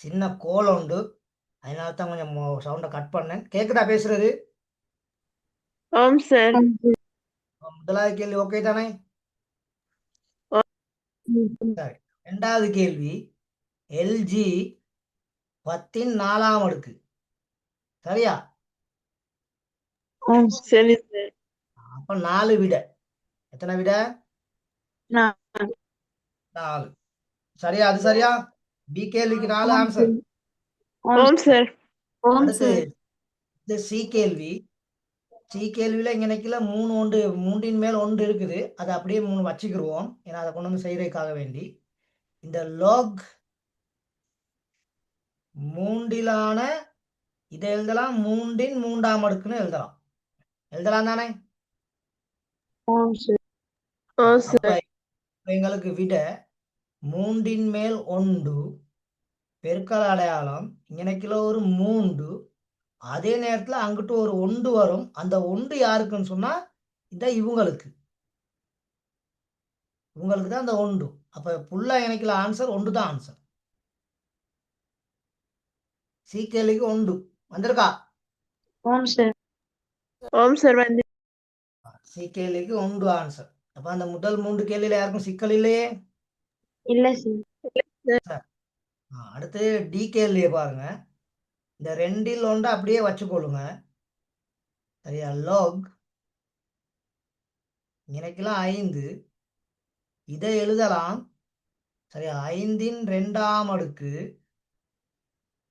[SPEAKER 1] சின்ன கோலம் உண்டு, அதனால தான் கொஞ்சம் சவுண்டை கட் பண்ணேன். கேக்குதா பேசுறது?
[SPEAKER 2] ஓம் சார்.
[SPEAKER 1] முதலாவது கேள்வி ஓகே தானே? சரி. ரெண்டாவது கேள்வி, எல்ஜி 10 4ஆம் அடுக்கு. சரியா?
[SPEAKER 2] சரி சார்.
[SPEAKER 1] அப்ப 4 விட. எத்தனை விட?
[SPEAKER 3] 4.
[SPEAKER 1] 4. சரியா? அது சரியா? பி கேள்விக்கு 4 ஆன்சர்.
[SPEAKER 2] ஓம் சார்.
[SPEAKER 4] ஓம்
[SPEAKER 1] அடுத்து
[SPEAKER 4] சார்.
[SPEAKER 1] இது சி கேள்வி. சி கேள்வியில இங்க நிக்கல 3 ஒன்று, 3ன் மேல் 1 இருக்குது. அதை அப்படியே 3 வச்சுக்கிருவோம். ஏன்னா அதை கொண்டு வந்து செய்யறதுக்காக வேண்டி. இந்த லாக் 3லான இதை எழுதலாம், 3ன் 3ஆம் அடுக்குன்னு எழுதலாம். எழுதலாம் தானே?
[SPEAKER 2] ஓம் சார்.
[SPEAKER 1] அப்ப எங்களுக்கு விட 3ன் மேல் 1 பெருக்கல் அடையாளம் இங்கனக்குள்ள ஒரு 3, அதே நேரத்துல அங்கிட்டு ஒரு 1 வரும். அந்த 1 யாருக்குன்னு சொன்னா இவங்களுக்கு தான் அந்த 1. அப்ப புல்லா எனக்குள்ள ஆன்சர் 1 தான் ஆன்சர். சி கேள்விக்கு 1 வந்திருக்கா?
[SPEAKER 3] ஓம் சார்.
[SPEAKER 2] ஓம் சார் வந்து.
[SPEAKER 1] சி கேள்விக்கு 1 ஆன்சர். அப்ப அந்த முதல் 3 கேள்வியில யாருக்கும் சிக்கல் இல்லையே.
[SPEAKER 3] இல்ல சார்.
[SPEAKER 1] அடுத்து டி கேள்வியை பாருங்க. இந்த 2ல் 1 அப்படியே வச்சுக்கொள்ளுங்க. சரியா? லாக் எனக்குலாம் 5, இதை எழுதலாம். சரியா? 5ன் 2ஆம் அடுக்கு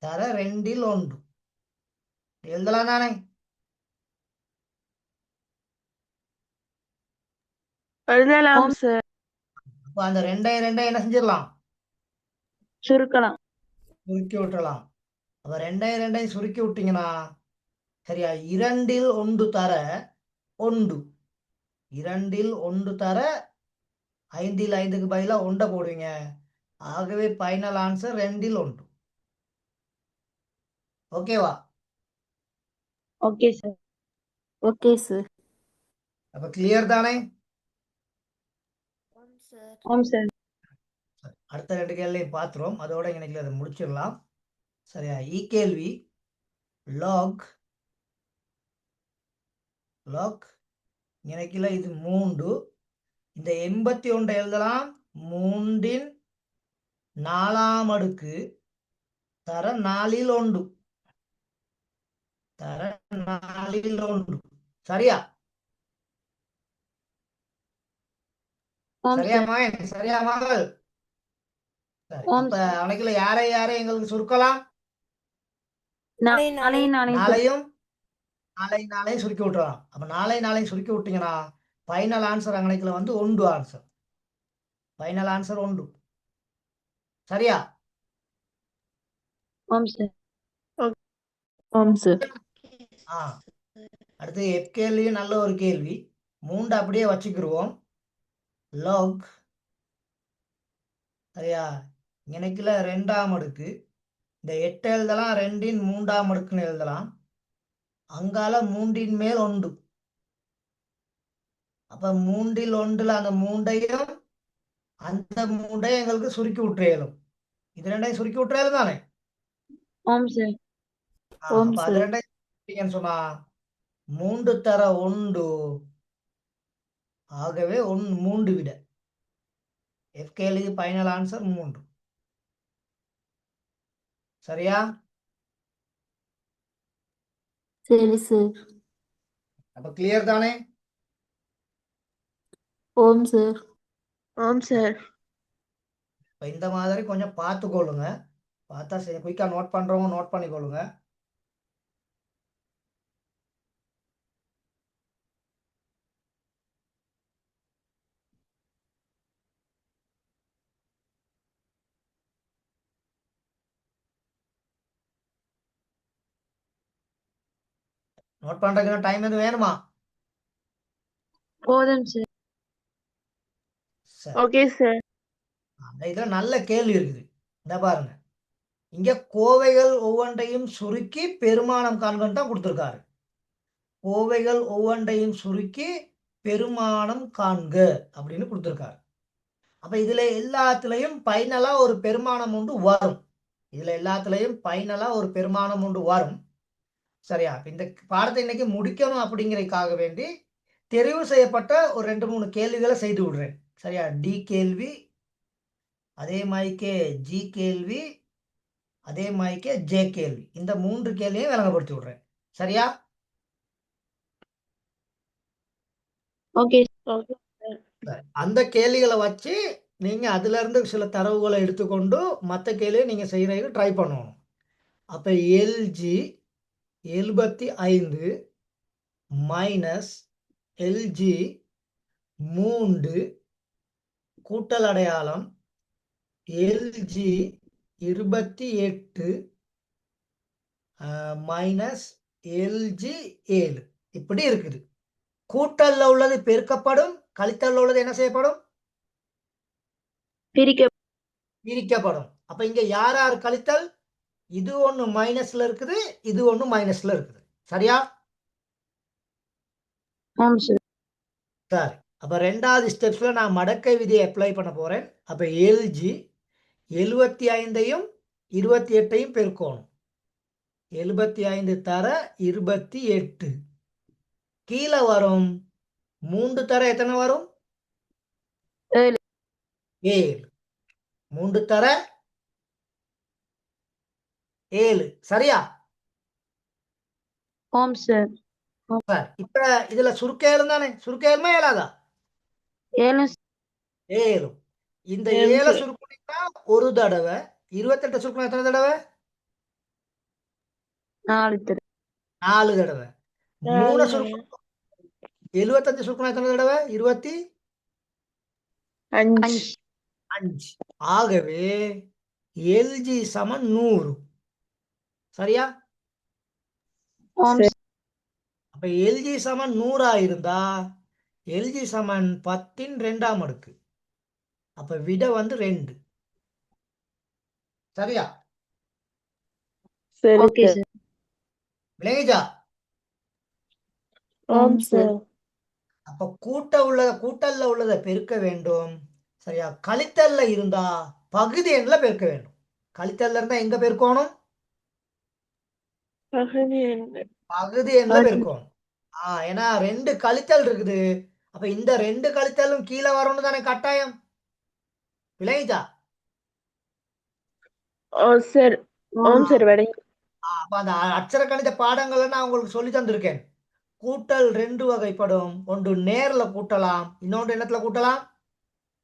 [SPEAKER 1] தர 2ல் 1 எழுதலாம் தானே?
[SPEAKER 2] எழுதலாம் சார்.
[SPEAKER 1] அப்ப அந்த 2 என்ன செஞ்சிடலாம்?
[SPEAKER 3] சுருக்கலாம்.
[SPEAKER 1] சுருக்கி விட்டுறலாம். அப்ப 2 சுருக்கி விட்டீங்கன்னா சரியா 2ல் 1 தர 1, 2ல் 1 தர 5ல் 5க்கு பதிலா 1 போடுவீங்க. ஆகவே ஃபைனல் ஆன்சர் 2ல் 1. ஓகேவா?
[SPEAKER 3] Okay sir.
[SPEAKER 4] Okay sir.
[SPEAKER 1] அப்ப கிளியர் தானே?
[SPEAKER 3] ஓம் சார்.
[SPEAKER 1] அடுத்த 2 கேள்வியும் பார்த்துருவோம். அதோட இன்னைக்கு அதை முடிச்சிடலாம். சரியா? இ கேள்வி லாக் எனக்குல இது 3, இந்த 81 எழுதலாம். 3ன் 4ஆம் அடுக்கு தர 4ல் 1 தர 4ல் 1. சரியா?
[SPEAKER 3] ஓம்
[SPEAKER 1] சரியா
[SPEAKER 3] சார்.
[SPEAKER 1] மகன்? சரியா மகள்? சரி.
[SPEAKER 3] ஓம்
[SPEAKER 1] அப்ப
[SPEAKER 3] சார்.
[SPEAKER 1] அவனைக்குள்ள யாரை எங்களுக்கு சுருக்கலாம்?
[SPEAKER 3] நாளையும் நாளையும்
[SPEAKER 1] நாளையும் சுருக்கி விட்டுறலாம். அப்ப நாளையும் சுருக்கி விட்டீங்கன்னா ஃபைனல் ஆன்சர் அங்கனைக்குள்ள வந்து 1 ஆன்சர். Final answer 1. சரியா?
[SPEAKER 3] ஓம் சார்.
[SPEAKER 4] ஓம் சார்.
[SPEAKER 1] அடுத்து எஃப் கேள்வியும் நல்ல ஒரு கேள்வி. 3 அப்படியே வச்சுக்கிருவோம். லாக் சரியா? எனக்குல 2ஆம் அடுக்கு, இந்த 8 எழுதலாம். 2ன் 3ஆம் அடுக்குன்னு எழுதலாம். அங்கால 3ன் மேல் 1. அப்ப 3ல் 1ல அந்த 3ஐயும் அந்த 3ஐயும் எங்களுக்கு சுருக்கி விட்டுறேலும். இது 2ஐயும் சுருக்கி விட்டுறேலும் தானே?
[SPEAKER 3] ஓம் சார்.
[SPEAKER 4] ஓம்
[SPEAKER 1] அப்ப அது
[SPEAKER 4] சார்.
[SPEAKER 1] 2ஐயும் சொன்னா 3 தர 1, ஆகவே 3 விட. எஃப் கேள்விக்கு ஃபைனல் ஆன்சர் 3. சரியா?
[SPEAKER 4] சரி சார்.
[SPEAKER 1] அப்ப கிளியர் தானே?
[SPEAKER 4] ஓம் சார்.
[SPEAKER 2] ஓம் சார்.
[SPEAKER 1] இப்ப இந்த மாதிரி கொஞ்சம் பார்த்துக்கொள்ளுங்க. பார்த்தா சரி, குயிக்கா நோட் பண்றவங்க நோட் பண்ணிக்கொள்ளுங்க. நோட் பண்றதுக்கு டைம் எதுவும் வேணுமா?
[SPEAKER 3] போதும் சார்.
[SPEAKER 1] சரி.
[SPEAKER 2] Okay sir.
[SPEAKER 1] இதுல நல்ல கேள்வி இருக்குது. இந்த பாருங்க. இங்க கோவைகள் ஒவ்வொன்றையும் சுருக்கி பெருமானம் காண்கன்னு தான் கொடுத்திருக்காரு. கோவைகள் ஒவ்வொன்றையும் சுருக்கி பெருமானம் காண்க அப்படின்னு கொடுத்திருக்காரு. அப்ப இதுல எல்லாத்துலயும் ஃபைனலா ஒரு பெருமானம் ஒன்று வரும். இதுல எல்லாத்துலயும் ஃபைனலா ஒரு பெருமானம் ஒன்று வரும். சரியா? இந்த பாடத்தை இன்னைக்கு முடிக்கணும் அப்படிங்கிறதுக்காக வேண்டி தெரிவு செய்யப்பட்ட ஒரு 2-3 கேள்விகளை செய்து விடுறேன். சரியா? டி கேள்வி, அதே மாதிரிக்கே ஜி கேள்வி, அதே மாதிரிக்கே ஜே கேள்வி. இந்த 3 கேள்வியும் விளங்கப்படுத்தி விடுறேன். சரியா?
[SPEAKER 3] ஓகே
[SPEAKER 2] ஓகே
[SPEAKER 1] சரி. அந்த கேள்விகளை வச்சு நீங்க அதுல இருந்து சில தரவுகளை எடுத்துக்கொண்டு மற்ற கேள்வியை நீங்க செய்யறதுக்கு ட்ரை பண்ணணும். அப்ப எல்ஜி 75 மைனஸ் எல்ஜி 3 கூட்டல் அடையாளம் எல்ஜி 28 மைனஸ் எல்ஜி 7 இப்படி இருக்குது. கூட்டல்ல உள்ளது பெருக்கப்படும், கழித்தல்ல உள்ளது என்ன செய்யப்படும்?
[SPEAKER 3] பிரிக்க
[SPEAKER 1] பிரிக்கப்படும். அப்ப இங்க யார் யார் கழித்தல்? இது ஒண்ணு மைனஸ்ல இருக்குது, இது ஒண்ணு மைனஸ்ல இருக்குது. சரியா?
[SPEAKER 3] ஆம் சார்
[SPEAKER 1] சரி. அப்ப 2வது ஸ்டெப்ஸ்ல நான் மடக்கை விதியை அப்ளை பண்ண போறேன். அப்ப எல்ஜி 75ஐயும் 28ஐயும் பெருக்கணும். 75 தர 28 கீழே வரும். 3 தர எத்தனை வரும்?
[SPEAKER 3] 7
[SPEAKER 1] 7. 3 தர 7. சரியா?
[SPEAKER 3] ஆம் சார்
[SPEAKER 1] சரி. இப்ப இதுல சுருக்கேலும் தானே? சுருக்கேலுமா ஏலாதா?
[SPEAKER 3] 7
[SPEAKER 1] 7. இந்த
[SPEAKER 2] 7
[SPEAKER 1] 7
[SPEAKER 2] சார்.
[SPEAKER 1] சுருக்குனா ஒரு தடவை, 28 சுருக்குனா எத்தனை தடவை?
[SPEAKER 3] 4 தடவை
[SPEAKER 1] 4 தடவை. 3
[SPEAKER 2] 4
[SPEAKER 1] சுருக்குனா 75 சுருக்குனா எத்தனை தடவை? 25.
[SPEAKER 2] 5
[SPEAKER 1] 5. ஆகவே எல்ஜி சமன் 100. சரியா?
[SPEAKER 3] ஆம்
[SPEAKER 2] சரி.
[SPEAKER 1] அப்ப எல்ஜி சமன் 100 இருந்தா எல்ஜி சமன் 10 இன் 2ஆம் அடுக்கு. அப்ப விட வந்து 2. சரியா?
[SPEAKER 2] சரி
[SPEAKER 3] ஓகே
[SPEAKER 2] சார்.
[SPEAKER 3] சார்
[SPEAKER 1] விளங்கிச்சா?
[SPEAKER 2] ஆம் சார்.
[SPEAKER 1] அப்ப கூட்டல்ல உள்ளதை பெருக்க வேண்டும். சரியா? கழித்தல்ல இருந்தா பகுதி எண்ணில் பெருக்க வேண்டும். கழித்தல்ல இருந்தா எங்க பெருக்கணும்?
[SPEAKER 2] பகுதி என்ன?
[SPEAKER 1] பகுதி எண்ணில் பெருக்கணும். ஏன்னா 2 கழித்தல் இருக்குது. அப்ப இந்த 2 கழித்தலும் கீழே வரணும் தானே கட்டாயம். விளங்கிச்சா?
[SPEAKER 2] ஓ சார். ஆம் சார் வடை.
[SPEAKER 1] அப்ப அந்த அட்சர கணித பாடங்களை நான் உங்களுக்கு சொல்லி தந்திருக்கேன். கூட்டல் 2 வகைப்படும். ஒன்று நேர்ல கூட்டலாம், இன்னொன்று என்னத்துல கூட்டலாம்?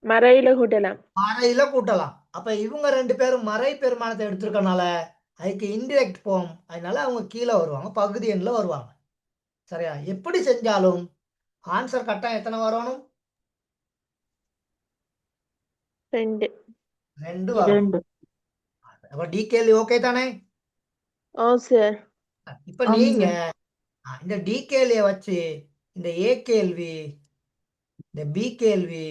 [SPEAKER 2] மறையில கூட்டலாம்.
[SPEAKER 1] மறையில கூட்டலாம். அப்ப இவங்க 2 பேரும் மறை பெருமானத்தை எடுத்திருக்கனால அதுக்கு இன்டிரெக்ட் போம். அதனால அவங்க கீழே வருவாங்க, பகுதி எண்ணில் வருவாங்க. சரியா? எப்படி செஞ்சாலும் ஆன்சர் கட்டாயம் எத்தனை வரணும்?
[SPEAKER 2] 2.
[SPEAKER 1] 2 வரும்.
[SPEAKER 4] 2
[SPEAKER 1] அப்ப டி கேள்வி ஓகே தானே?
[SPEAKER 2] ஓ சார்.
[SPEAKER 1] இப்ப
[SPEAKER 4] ஆம்
[SPEAKER 1] நீங்க
[SPEAKER 4] சார்
[SPEAKER 1] இந்த டி கேள்வியை வச்சு இந்த ஏ கேள்வி, இந்த பி கேள்வி,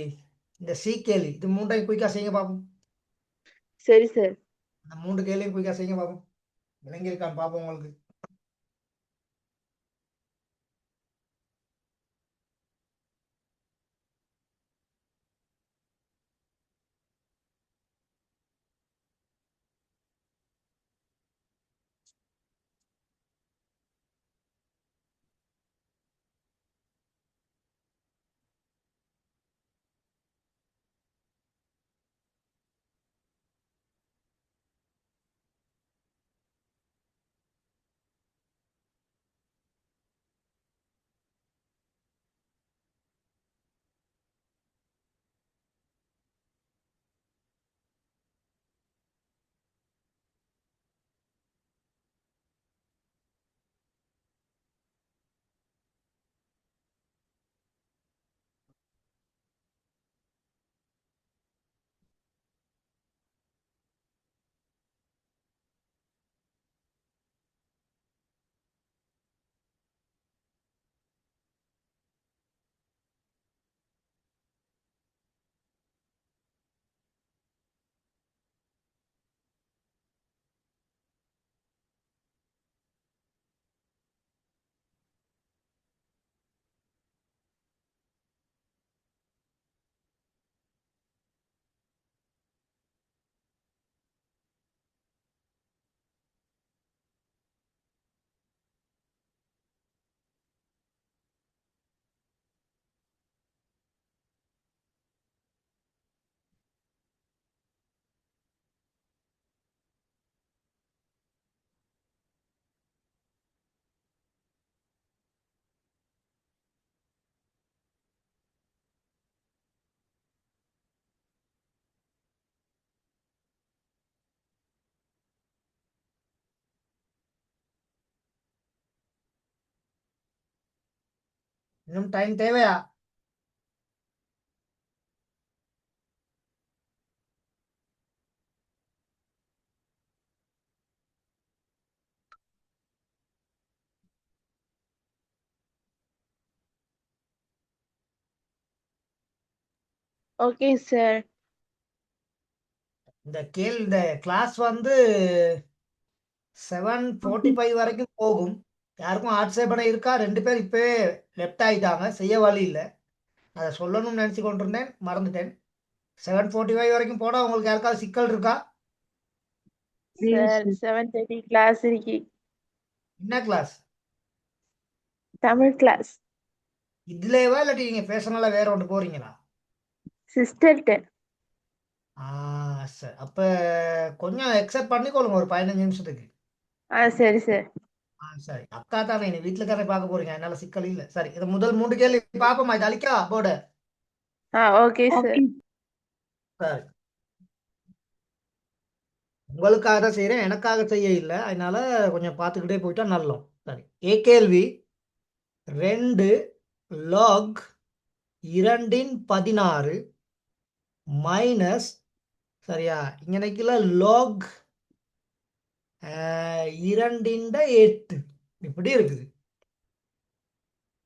[SPEAKER 1] இந்த சி கேள்வி இது 3ஐயும் குயிக்கா செய்யுங்க பார்ப்போம்.
[SPEAKER 2] சரி சார்.
[SPEAKER 1] அந்த 3 கேள்வியும் குயிக்கா செய்யுங்க பார்ப்போம். விளங்கியிருக்கான்னு பார்ப்போம் உங்களுக்கு. இன்னும் டைம் தேவையா?
[SPEAKER 2] Okay sir.
[SPEAKER 1] இந்த கிளாஸ் வந்து 7:45 வரைக்கும் போகும். யாருக்கும் ஆட்சேபனை இருக்கா? 2 பேர் இப்பவே லெஃப்ட் ஆயிட்டாங்க, செய்ய வழி இல்லை. அதை சொல்லணும்னு நினச்சி கொண்டிருந்தேன், மறந்துட்டேன். 7:45 வரைக்கும் போனால் உங்களுக்கு யாருக்காவது சிக்கல் இருக்கா?
[SPEAKER 2] சார் 7:30 கிளாஸ் இருக்கு.
[SPEAKER 1] என்ன கிளாஸ்?
[SPEAKER 2] தமிழ் கிளாஸ்.
[SPEAKER 1] இதுலேவா இல்லாட்டி நீங்கள் பேசனால வேற ஒன்று போறீங்களா?
[SPEAKER 2] சிஸ்டர்கிட்ட.
[SPEAKER 1] சரி, அப்போ கொஞ்சம் எக்ஸப்ட் பண்ணிக்கொள்ளுங்க ஒரு 15 நிமிஷத்துக்கு.
[SPEAKER 2] சரி சார்.
[SPEAKER 1] சரி, அக்கா தானே, நீ வீட்டில் தானே பார்க்க போறீங்க, அதனால சிக்கல் இல்லை. சரி, இது முதல் 3 கேள்வி பார்ப்போமா? இது அழிக்கா போர்டு.
[SPEAKER 2] Okay sir.
[SPEAKER 1] சரி, உங்களுக்காக தான் செய்கிறேன், எனக்காக செய்ய இல்லை, அதனால கொஞ்சம் பார்த்துக்கிட்டே போயிட்டா நல்லோம். சரி, கேள்வி 2 log 2 மைனஸ், சரியா, இங்கனைக்குள்ள log 2 இப்படி இருக்குது.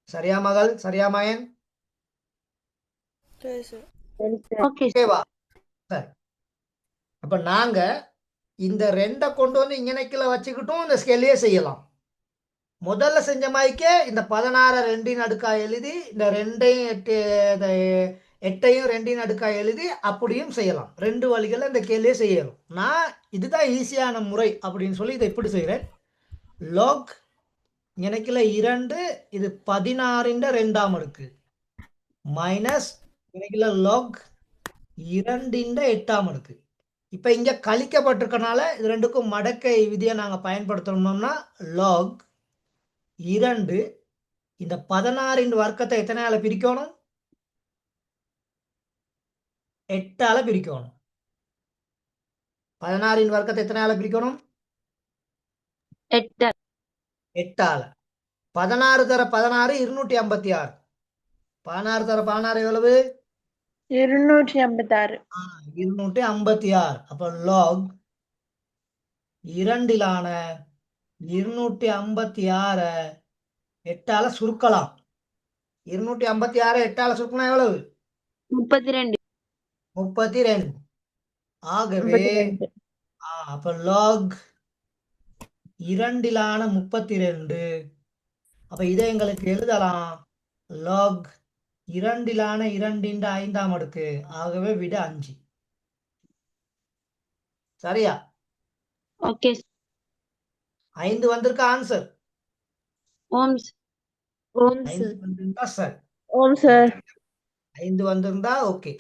[SPEAKER 1] சரியா மகள்? சரியா மயன்?
[SPEAKER 2] சரி சார்.
[SPEAKER 3] ஓகே
[SPEAKER 1] ஓகேவா? சரி, அப்ப நாங்க இந்த 2 கொண்டு வந்து இங்கனைக்குள்ள வச்சுக்கிட்டும் இந்த ஸ்கேலையே செய்யலாம். முதல்ல செஞ்ச மாதிரிக்கே இந்த 16 2 அடுக்கா எழுதி, இந்த 8ஐயும் 2 அடுக்கா எழுதி அப்படியும் செய்யலாம். 2 வழிகளில் இந்த கேள்வியை செய்யலாம். நான் இதுதான் ஈஸியான முறை அப்படின்னு சொல்லி இதை இப்படி செய்கிறேன். லாக் இங்கனைக்குள்ள 2, இது 16 2ஆம் அடுக்கு மைனஸ் இங்கனைக்குள்ள லாக் 2 8ஆம் அடுக்கு. இப்போ இங்கே கழிக்கப்பட்டிருக்கனால இது ரெண்டுக்கும் மடக்கை விதியை நாங்கள் பயன்படுத்தணும்னா லாக் 2 இந்த 16 வர்க்கத்தை எத்தனையால பிரிக்கணும்? 8ஆல பிரிக்கணும். 16 வர்க்கத்தை எத்தனையால பிரிக்கணும்?
[SPEAKER 3] 8.
[SPEAKER 1] 8ஆல. 16 தர 16 256. 16 தர 16 எவ்வளவு?
[SPEAKER 2] 256.
[SPEAKER 1] 256. அப்போ லாக் 2லான 256 8ஆல சுருக்கலாம். 256 8ஆல சுருக்கினா எவ்வளவு?
[SPEAKER 3] 32.
[SPEAKER 1] 32. ஆகவே
[SPEAKER 2] 32.
[SPEAKER 1] அப்ப லாக் 2லான 32. அப்ப இதை எங்களுக்கு எழுதலாம் லாக் 2லான 2 5ஆம் அடுக்கு. ஆகவே விட 5. சரியா?
[SPEAKER 3] ஓகே
[SPEAKER 1] 5 வந்திருக்க ஆன்சர்.
[SPEAKER 3] ஓம்ஸ்.
[SPEAKER 1] 5 வந்திருந்தா சரி.
[SPEAKER 2] ஓம் சார்.
[SPEAKER 1] 5 வந்திருந்தா ஓகே.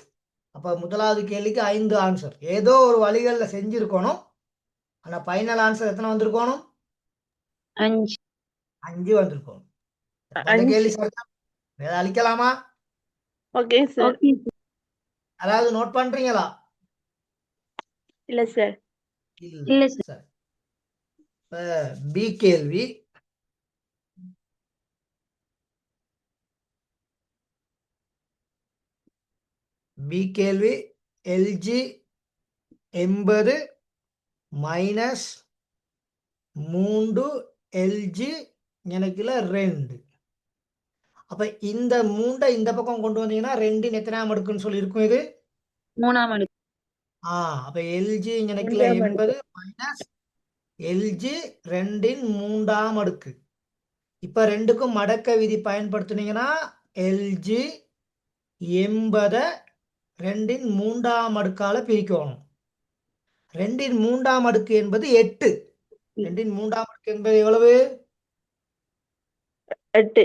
[SPEAKER 1] அப்ப முதலாவது கேள்விக்கு 5 ஆன்சர். ஏதோ ஒரு வழிகளில் செஞ்சிருக்கணும். ஆனா ஃபைனல் ஆன்சர் எத்தனை வந்திருக்கணும்?
[SPEAKER 3] 5.
[SPEAKER 1] 5 வந்திருக்கணும். அந்த கேள்வி சரிதான். வேற அழிக்கலாமா?
[SPEAKER 2] Okay sir.
[SPEAKER 3] ஓகே
[SPEAKER 1] அதாவது நோட் பண்றீங்களா?
[SPEAKER 2] இல்ல சார்.
[SPEAKER 3] இல்ல சார்.
[SPEAKER 1] சரி, இப்ப பி கேள்வி. பி கேள்வி எல்ஜி 80 மைனஸ் 3 எல்ஜி எனக்குல 2. அப்ப இந்த 3 இந்த பக்கம் கொண்டு வந்தீங்கன்னா 2 எத்தனாம் அடுக்குன்னு சொல்லி இருக்கும் இது?
[SPEAKER 3] 3ஆம் அடுக்கு.
[SPEAKER 1] அப்ப எல்ஜி எனக்குல
[SPEAKER 2] 3ஆம்
[SPEAKER 1] 80 மைனஸ் எல்ஜி 2 3ஆம் அடுக்கு. இப்ப 2க்கும் மடக்க விதி பயன்படுத்தினீங்கன்னா எல்ஜி 80 2 3ஆம் அடுக்கால பிரிக்கணும். 2 3ஆம் அடுக்கு என்பது 8. 2 3ஆம் அடுக்கு என்பது எவ்வளவு?
[SPEAKER 2] 8.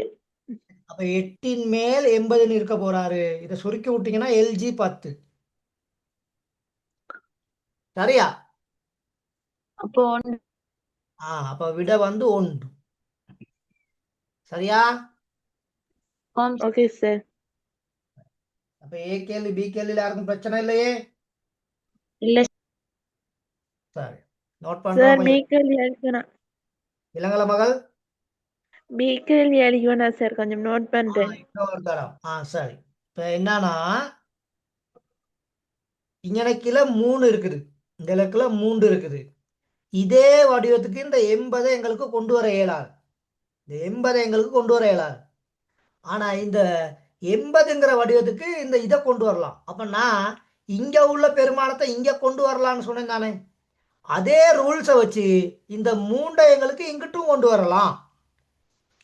[SPEAKER 1] அப்ப 8 மேல் 80 இருக்க போறாரு. இதை சுருக்கி விட்டீங்கன்னா எல்ஜி 10. சரியா?
[SPEAKER 3] அப்போ 1.
[SPEAKER 1] அப்ப விட வந்து 1. சரியா?
[SPEAKER 3] ஓம்ஸ்.
[SPEAKER 2] Okay sir.
[SPEAKER 1] அப்ப ஏ கேள்வி பி கேள்வியில யாருக்கும் பிரச்சனை இல்லையே?
[SPEAKER 3] இல்ல
[SPEAKER 1] சரி, நோட்
[SPEAKER 2] சார்
[SPEAKER 1] பண்றோம்.
[SPEAKER 2] மீக்கல் எழுக்கணும்.
[SPEAKER 1] இளங்கல மகள்
[SPEAKER 2] பி கேள்வி அழிக்கணும்னா சார் கொஞ்சம் நோட் பண்றேன்.
[SPEAKER 1] இன்னொரு தரம் சரி. இப்ப என்னன்னா இங்கனக்கில 3 இருக்குது, இங்கனக்குல 3 இருக்குது. இதே வடிவத்துக்கு இந்த 80 எங்களுக்கு கொண்டு வர இயலாது. இந்த 80 எங்களுக்கு கொண்டு வர இயலாது. ஆனா இந்த 80ங்கிற வடிவத்துக்கு இந்த இதை கொண்டு வரலாம். அப்ப நான் இங்க உள்ள பெருமானத்தை இங்க கொண்டு வரலாம்னு சொன்னேன் தானே. அதே ரூல்ஸை வச்சு இந்த 3 எங்களுக்கு இங்கிட்டும் கொண்டு வரலாம்,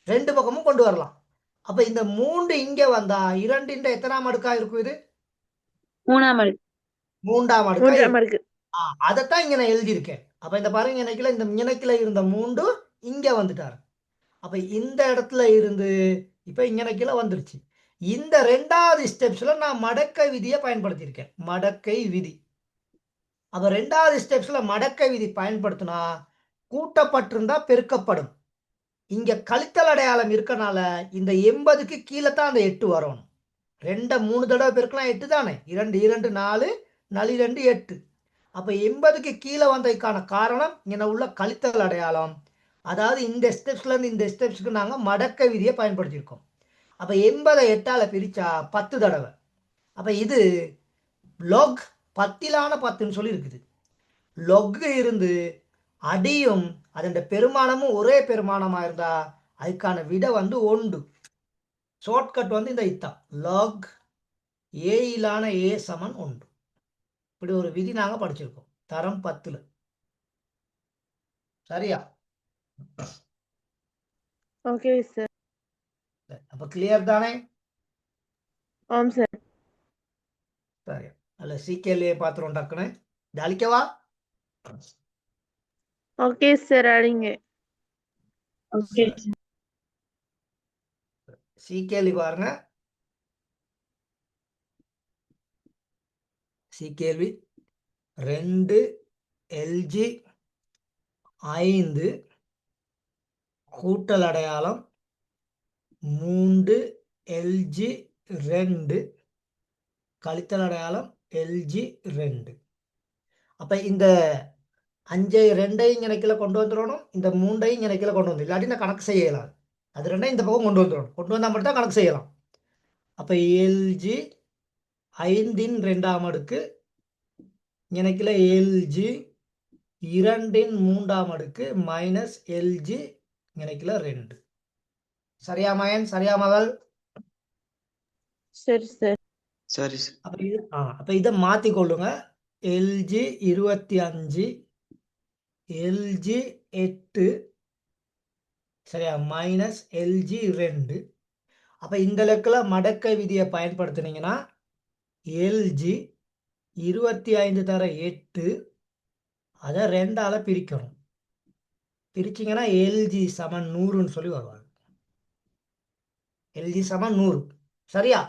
[SPEAKER 1] 2 பக்கமும் கொண்டு வரலாம். அப்ப இந்த 3 இங்க வந்தா 2 எத்தனாம் அடுக்கா இருக்கும்? இது
[SPEAKER 3] மூணாம் அடுக்கு.
[SPEAKER 1] 3ஆம் அடுக்கா
[SPEAKER 2] மூன்றாம்
[SPEAKER 1] இருக்கும்.
[SPEAKER 2] அடுக்கு.
[SPEAKER 1] அதைத்தான் இங்க நான் எழுதியிருக்கேன். அப்ப இந்த பாருங்க, இணைக்கில இந்த இணைக்கில இருந்த 3 இங்க வந்துட்டாரு. அப்ப இந்த இடத்துல இருந்து இப்ப இங்கனக்கில வந்துருச்சு. இந்த 2வது ஸ்டெப்ஸ்ல நான் மடக்கை விதியை பயன்படுத்தியிருக்கேன், மடக்கை விதி. அப்ப 2வது ஸ்டெப்ஸ்ல மடக்கை விதி பயன்படுத்தினா கூட்டப்பட்டிருந்தா பெருக்கப்படும். இங்க கழித்தல் அடையாளம் இருக்கனால இந்த 80க்கு கீழே தான் அந்த 8 வரணும். 2 3 தடவை பெருக்கலாம் 8 தானே. 2 2 4 4 2 8. அப்ப 80க்கு கீழே வந்ததுக்கான காரணம் இங்க உள்ள கழித்தல் அடையாளம். அதாவது இந்த ஸ்டெப்ஸ்ல இருந்து இந்த ஸ்டெப்ஸ்க்கு நாங்க மடக்கை விதியை பயன்படுத்தியிருக்கோம். அப்ப 80 8ஆல பிரிச்சா 10 தடவை. அப்ப இது log 10லான 10ன்னு சொல்லி இருக்குது. log இருந்து அடியும் அதன் பெருமானமும் ஒரே பெருமானமா இருந்தா அதுக்கான விடை வந்து 1. ஷார்ட்கட் வந்து இந்த இத்தான் log a சமன் 1. இப்படி ஒரு விதி நாங்க படிச்சிருக்கோம் தரம் 10ல. சரியா?
[SPEAKER 2] Okay sir.
[SPEAKER 1] அப்ப கிளியர் தானே?
[SPEAKER 2] ஆம் சார்.
[SPEAKER 1] சரி, அல்ல சீக்கிரலையே பாத்துறோம் டக்குன்னு. இது அழிக்கவா?
[SPEAKER 2] ஓகே சார், அழிங்க.
[SPEAKER 3] ஓகே.
[SPEAKER 1] சீக்கிரலி பாருங்க. சீக்கிரவி 2 LG 5 கூட்டல் அடையாளம் 3 LG 2 கழித்தல் அடையாளம் LG 2. அப்ப இந்த 5 2 இங்கனக்கில கொண்டு வந்துடணும், இந்த 3 இங்கனக்கில கொண்டு வந்து, இல்லாட்டி நான் கணக்கு செய்யலாம். அது 2 இந்த பக்கம் கொண்டு வந்துடணும், கொண்டு வந்தா மட்டும் தான் கணக்கு செய்யலாம். அப்ப LG 5ன் 2ஆம் அடுக்கு இங்கனக்கில LG 2ன் 3ஆம் அடுக்கு மைனஸ் LG இங்கனக்கில 2. சரியா மகன்? சரியா மகள்?
[SPEAKER 2] சரி சார்.
[SPEAKER 5] சரி
[SPEAKER 1] அப்ப இதை மாத்தி கொள்ளுங்க. LG 25 LG 8 சரியா மைனஸ் LG 2. அப்ப இந்த லெக்கில் மடக்கை விதியை பயன்படுத்தினீங்கன்னா LG 25 தர 8 அதை 2ஆல பிரிக்கணும். பிரிச்சிங்கன்னா LG சமன் 100ன்னு சொல்லி வருவாங்க. LG சமன் 100. சரியா?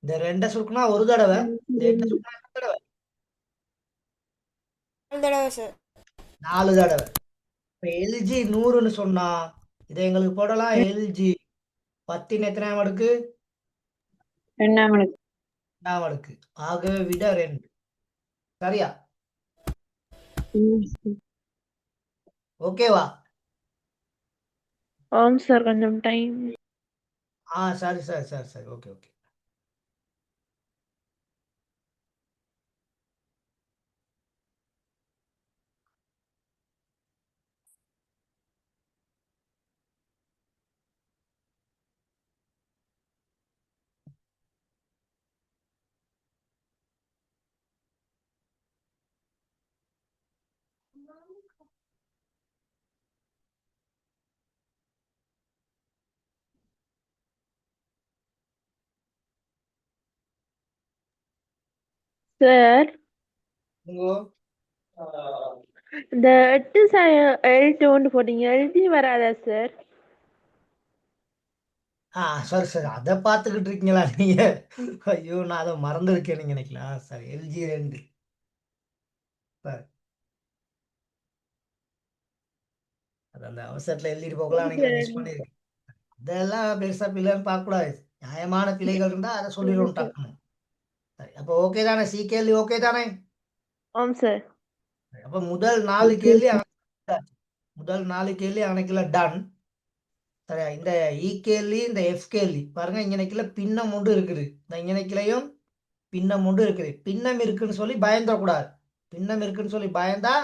[SPEAKER 1] இந்த 2 சுருக்குனா ஒரு தடவை, இந்த 8 சுருக்குனா எத்தனை தடவை?
[SPEAKER 6] 4 தடவை சார்.
[SPEAKER 1] 4 தடவை. இப்போ LG 100ன்னு சொன்னா இதை எங்களுக்கு போடலாம். LG 10ன் எத்தனாம் அடுக்கு?
[SPEAKER 3] 2ஆம் அடுக்கு.
[SPEAKER 1] 2ஆம் அடுக்கு. ஆகவே விட 2. சரியா? ஓகேவா?
[SPEAKER 2] ஆம் சார், கொஞ்சம் டைம்.
[SPEAKER 1] சரி சரி சரி சரி ஓகே ஓகே.
[SPEAKER 2] சார்,
[SPEAKER 1] உங்க
[SPEAKER 2] இந்த 8 L2 போட்டீங்க, LG வராதா சார்?
[SPEAKER 1] சரி சரி அதை பார்த்துக்கிட்டு இருக்கீங்களா நீங்க? ஐயோ, நான் அதை மறந்துருக்கேன்னு நினைக்கலாம். சரி, LG 2. சரி, அது அந்த அவசரத்தில் எழுதிட்டு போகலாம், நீங்க மிஸ் பண்ணிருக்கீங்க. இதெல்லாம் பெருசா பிள்ளைன்னு பார்க்கக்கூடாது. நியாயமான பிள்ளைகள் இருந்தா அதை சொல்லிடணும் டக்குன்னு. சரி, அப்போ ஓகே தானே? சி கேள்வி ஓகே தானே?
[SPEAKER 2] ஆம் சார்.
[SPEAKER 1] அப்ப முதல் 4 கேள்வி முதல் 4 கேள்வி அன்னைக்குள்ள டன். சரியா, இந்த இ கேள்வி இந்த எஃப் கேள்வி பாருங்க, இங்கனைக்குள்ள பின்னம் ஒன்று இருக்குது, இந்த இங்கனைக்குலையும் பின்னம் ஒன்று இருக்குது. பின்னம் இருக்குன்னு சொல்லி பயந்துடக்கூடாது. பின்னம் இருக்குன்னு சொல்லி பயந்தா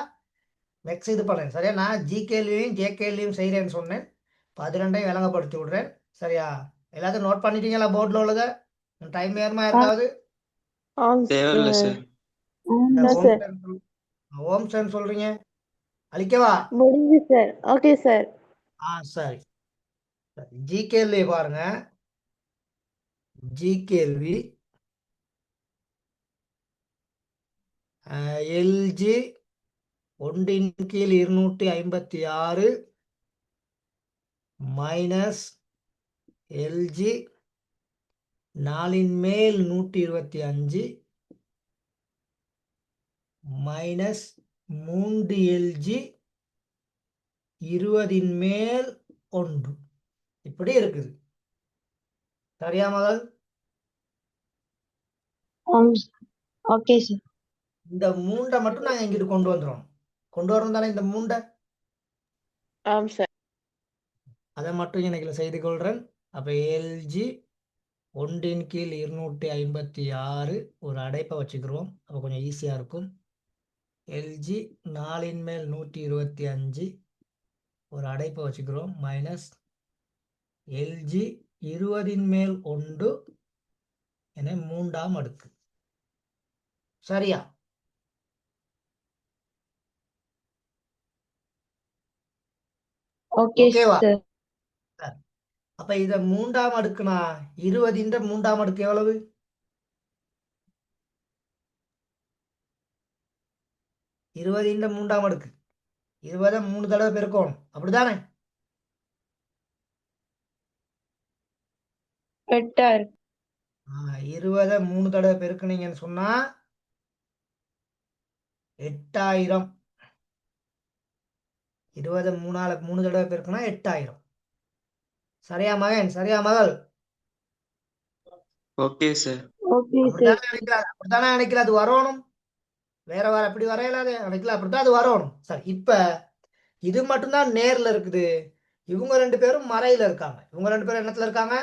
[SPEAKER 1] நெக்ஸ்ட் இது பண்ணேன். சரியா, நான் ஜி கேள்வியும் ஜே கேள்வியும் செய்கிறேன்னு சொன்னேன். 12ஐயும் விளங்கப்படுத்தி விடுறேன். சரியா, எல்லாத்தையும் நோட் பண்ணிட்டீங்களா போர்டில் உள்ளத? டைம் வேணுமா இருக்காது?
[SPEAKER 2] ஆம்
[SPEAKER 5] தேவையில்ல
[SPEAKER 2] சார்.
[SPEAKER 5] சார்.
[SPEAKER 1] இந்த
[SPEAKER 2] No,
[SPEAKER 1] home
[SPEAKER 2] sir.
[SPEAKER 1] Home science சொல்றீங்க, அழிக்கவா?
[SPEAKER 2] முடிஞ்சு சார். Okay sir.
[SPEAKER 1] சரி. ஜி கேள்வி பாருங்க, ஜி கேள்வி LG 1/256 minus LG 4/125 minus 3LG 20/1 இப்படி இருக்குது. சரியா மகள்?
[SPEAKER 3] Okay sir.
[SPEAKER 1] இந்த 3 மட்டும் நாங்க இங்கிட்டு கொண்டு வந்துடும். கொண்டு வரணும் தானே இந்த 3.
[SPEAKER 2] ஆம் சார்.
[SPEAKER 1] அதை மட்டும் எனக்கு செய்து கொள்றேன். அப்ப LG 1/256 ஒரு அடைப்பை வச்சுக்கிறோம். அப்போ கொஞ்சம் ஈஸியா இருக்கும். LG 4/125 ஒரு அடைப்பை வச்சுக்கிறோம். மைனஸ் LG 20/1 என 3ஆம் அடுக்கு. சரியா?
[SPEAKER 3] ஓகே
[SPEAKER 1] ஓகேவா?
[SPEAKER 3] சார்.
[SPEAKER 1] அப்ப இத 3ஆம் அடுக்குனா 20 3ஆம் அடுக்கு எவ்வளவு? 20 3ஆம் அடுக்கு 20 3 தடவை பெருக்கணும், அப்படிதானே?
[SPEAKER 3] 8000.
[SPEAKER 1] 20 3 தடவை பெருக்குனீங்கன்னு சொன்னா 8000. 20 3 தடவை பெருக்குனா 8000. சரியா மகன்? சரியா மகள்?
[SPEAKER 5] Okay sir.
[SPEAKER 3] Okay sir.
[SPEAKER 1] அப்படித்தானே நினைக்கல, அது வரணும். வேற அப்படி வரையலாது நினைக்கல, அப்படித்தான் அது வரணும். சரி, இப்ப இது மட்டும்தான் நேர்ல இருக்குது. இவங்க 2 பேரும் மறையில இருக்காங்க. இவங்க 2 பேரும் என்னத்துல இருக்காங்க?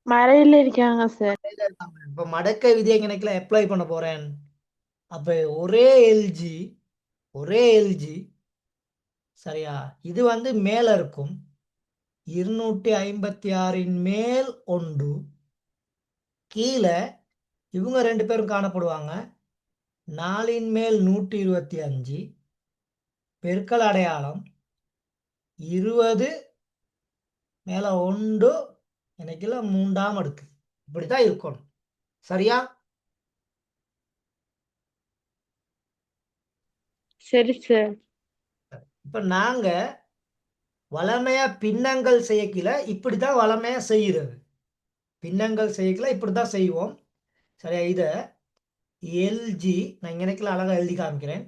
[SPEAKER 2] மறையில இருக்காங்க சார்.
[SPEAKER 1] மறையில இருக்காங்க. இப்ப மடக்கை விதியை கணக்குல அப்ளை பண்ண போறேன். அப்ப ஒரே எல்ஜி சரியா, இது வந்து மேல இருக்கும். 256 மேல் 1 கீழே இவங்க 2 பேரும் காணப்படுவாங்க. 4/125 பெருக்கல் அடையாளம் 20 மேல 1 எனக்குல 3ஆம் அடுக்கு. இப்படித்தான் இருக்கணும். சரியா?
[SPEAKER 2] சரி சார்.
[SPEAKER 1] இப்ப நாங்க வளமையா பின்னங்கள் செய்யக்கல இப்படித்தான் வளமையா செய்யறது. பின்னங்கள் செய்யக்கல இப்படித்தான் செய்வோம். சரியா, இத எல்ஜி நான் இங்க எனக்குல அழகா எழுதி காமிக்கிறேன்.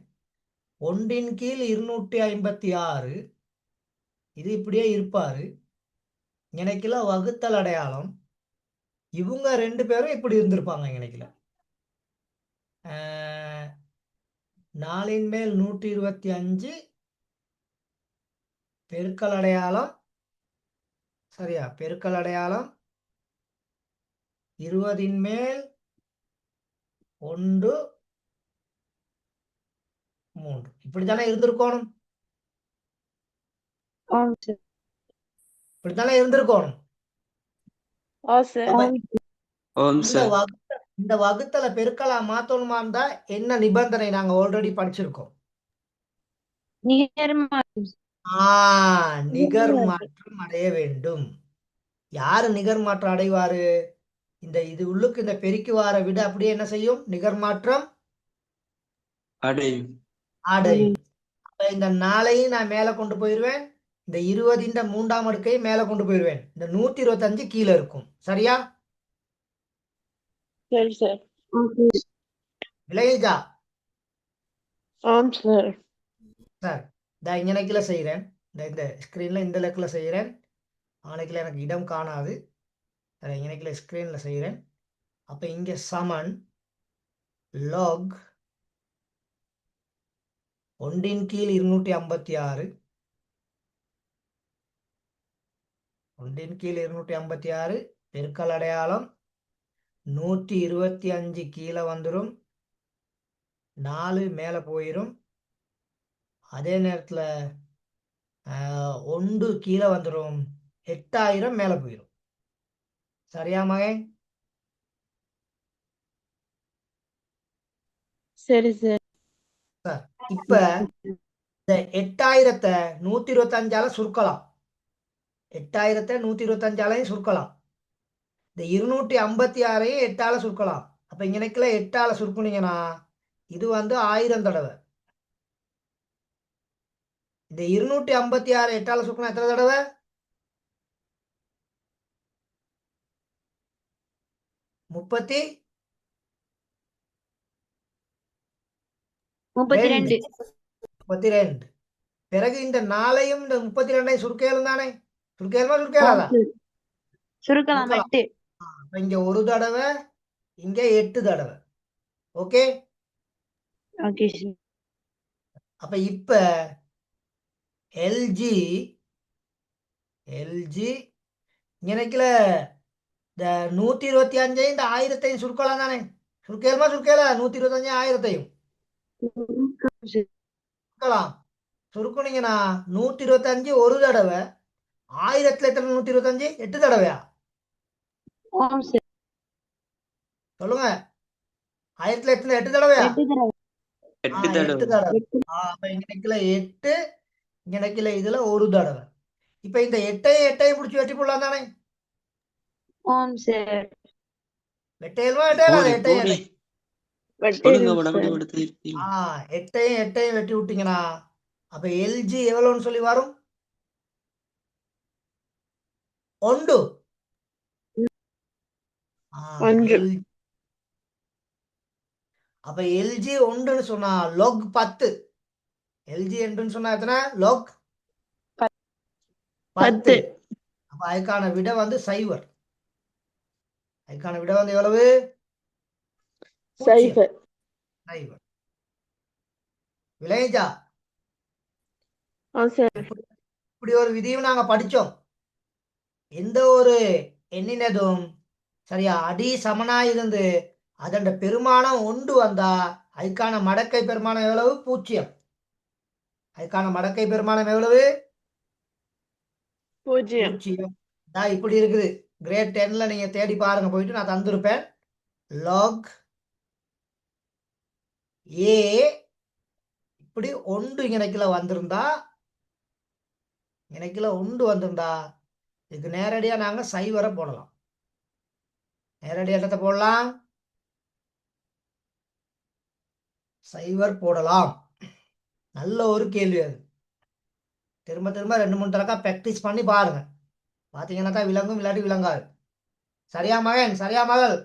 [SPEAKER 1] 1/256 இது இப்படியே இருப்பாரு. எனக்குல வகுத்தல் அடையாளம் இவங்க 2 பேரும் இப்படி இருந்திருப்பாங்க. எனக்குல 4/125 பெருக்கல் அடையாளம் சரியா, பெருக்கல் அடையாளம் 20/1 3 இப்படித்தானே இருந்திருக்கணும்.
[SPEAKER 3] ஆம் சார்.
[SPEAKER 1] இப்படித்தானே இருந்திருக்கணும்.
[SPEAKER 2] ஓ சார்.
[SPEAKER 1] அப்ப
[SPEAKER 5] ஓம் சார்.
[SPEAKER 1] இந்த வகுத்தல பெருக்கலா மாத்தணுமா இருந்தா என்ன நிபந்தனை நாங்க ஆல்ரெடி படிச்சிருக்கோம்.
[SPEAKER 3] நிகர்மாற்றம்.
[SPEAKER 1] நிகர் மாற்றம் அடைய வேண்டும். யாரு நிகர் மாற்றம் அடைவாரு? இது உள்ளுக்கு இந்த பெருக்கி வார விட அப்படியே என்ன செய்யும்? நிகர் மாற்றம்
[SPEAKER 5] அடையும்.
[SPEAKER 1] அடையும். அப்ப இந்த 4ஐயும் நான் மேல கொண்டு போயிருவேன். இந்த 20 3ஆம் அடுக்கையும் மேல கொண்டு போயிருவேன். இந்த 125 கீழே இருக்கும். சரியா?
[SPEAKER 2] சரி சார்.
[SPEAKER 3] ஓகே.
[SPEAKER 1] விளையுதா?
[SPEAKER 2] ஆம் சார்.
[SPEAKER 1] சார் இந்த இங்கனைக்குல செய்கிறேன். இந்த ஸ்க்ரீனில் இந்த லெக்கில் செய்கிறேன். ஆணைக்கில் எனக்கு இடம் காணாது. அதை இங்கனைக்குல ஸ்க்ரீனில் செய்கிறேன். அப்போ இங்கே சமன் log ஒன்றின் கீழ் 256 ஒன்றின் கீழ் 256 பெருக்கல் அடையாளம் 125 கீழே வந்துடும், 4 மேலே போயிடும். அதே நேரத்தில் 1 கீழே வந்துடும், 8000 மேலே போயிடும். சரியா மகன்?
[SPEAKER 2] சரி சார்.
[SPEAKER 1] இப்ப இந்த 8000-த்தை 125ஆல சுருக்கலாம். 8000-த்தை 125ஆலையும் சுருக்கலாம். இந்த 256-ஐயும் 8ஆல சுருக்கலாம். அப்ப இங்கனைக்குள்ள 8ஆல சுருக்குனீங்கன்னா இது வந்து 1000 தடவை. இந்த 256 8ஆல சுருக்குனா எத்தனை தடவை?
[SPEAKER 3] 32.
[SPEAKER 1] 32. பிறகு இந்த 4ஐயும் இந்த 32ஐயும் சுருக்கேலும் தானே? சுருக்கேலுமா சுருக்கேலாதா?
[SPEAKER 3] சுருக்கலாம்
[SPEAKER 1] சுருக்கலாம்.
[SPEAKER 3] 8.
[SPEAKER 1] அப்ப இங்க ஒரு தடவை, இங்க 8 தடவை. Okay,
[SPEAKER 3] okay sir.
[SPEAKER 1] அப்ப இப்ப எல்ஜி இங்கனைக்குல இந்த 125ஐயும் இந்த 1000-ஐயும் சுருக்கலாம் தானே? சுருக்கேலுமா சுருக்கேல 125 1000-ஐயும் சுருக்கலாம். சுருக்குனீங்கன்னா 125 ஒரு தடவை, 1000-ல எத்தனை 125? 8 தடவையா?
[SPEAKER 3] ஆம் சார்.
[SPEAKER 1] சொல்லுங்க, 1000-ல எத்தனை? 8 தடவையா?
[SPEAKER 3] 8 தடவை.
[SPEAKER 1] 8 தடவை. அப்ப இங்கனைக்குல 8, இங்கனைக்குல இதுல ஒரு தடவை. இப்ப இந்த 8ஐயும் பிடிச்சி வெட்டி போடலாம் தானே?
[SPEAKER 3] ஆம் சார்.
[SPEAKER 1] வெட்டையல்மா வெட்டையலாத? 8ஐயும்
[SPEAKER 2] வெட்டிடுங்க சார்.
[SPEAKER 1] 8ஐயும் வெட்டி விட்டீங்கன்னா அப்ப எல்ஜி எவ்வளவுன்னு சொல்லி வரும்? 1.
[SPEAKER 2] ஒன்று.
[SPEAKER 1] அப்ப எல்ஜி 1ன்னு சொன்னா log 10. எல்ஜி 2ன்னு சொன்னா எத்தனை? log 10. அப்ப அதுக்கான விடை வந்து 0. அதுக்கான விடை வந்து எவ்வளவு? 0. 0. விளைஞ்சா
[SPEAKER 2] ஆ சார்.
[SPEAKER 1] இப்படி ஒரு விதியும் நாங்க படிச்சோம். எந்த ஒரு எண்ணினதும் சரியா அடி சமனா இருந்து அதன் பெருமானம் 1 வந்தா அதுக்கான மடக்கை பெருமானம் எவ்வளவு? 0. அதுக்கான மடக்கை பெருமானம் எவ்வளவு?
[SPEAKER 2] 0.
[SPEAKER 1] இப்படி இருக்குது. கிரேட் 10ல நீங்க தேடி பாருங்க, போயிட்டு நான் தந்திருப்பேன். log a இப்படி 1 இங்கனைக்குல வந்திருந்தா, இதுக்கு நேரடியா நாங்க 0 போடலாம். நேரடியா என்னத்தை போடலாம்? 0 போடலாம். நல்ல ஒரு கேள்வி அது. திரும்ப திரும்ப 2-3 தடவை பிராக்டிஸ் பண்ணி பாருங்க. பாத்தீங்கன்னாக்கா விளங்கும், இல்லாட்டி விளங்காது. சரியா மகன்? சரியா மகள்?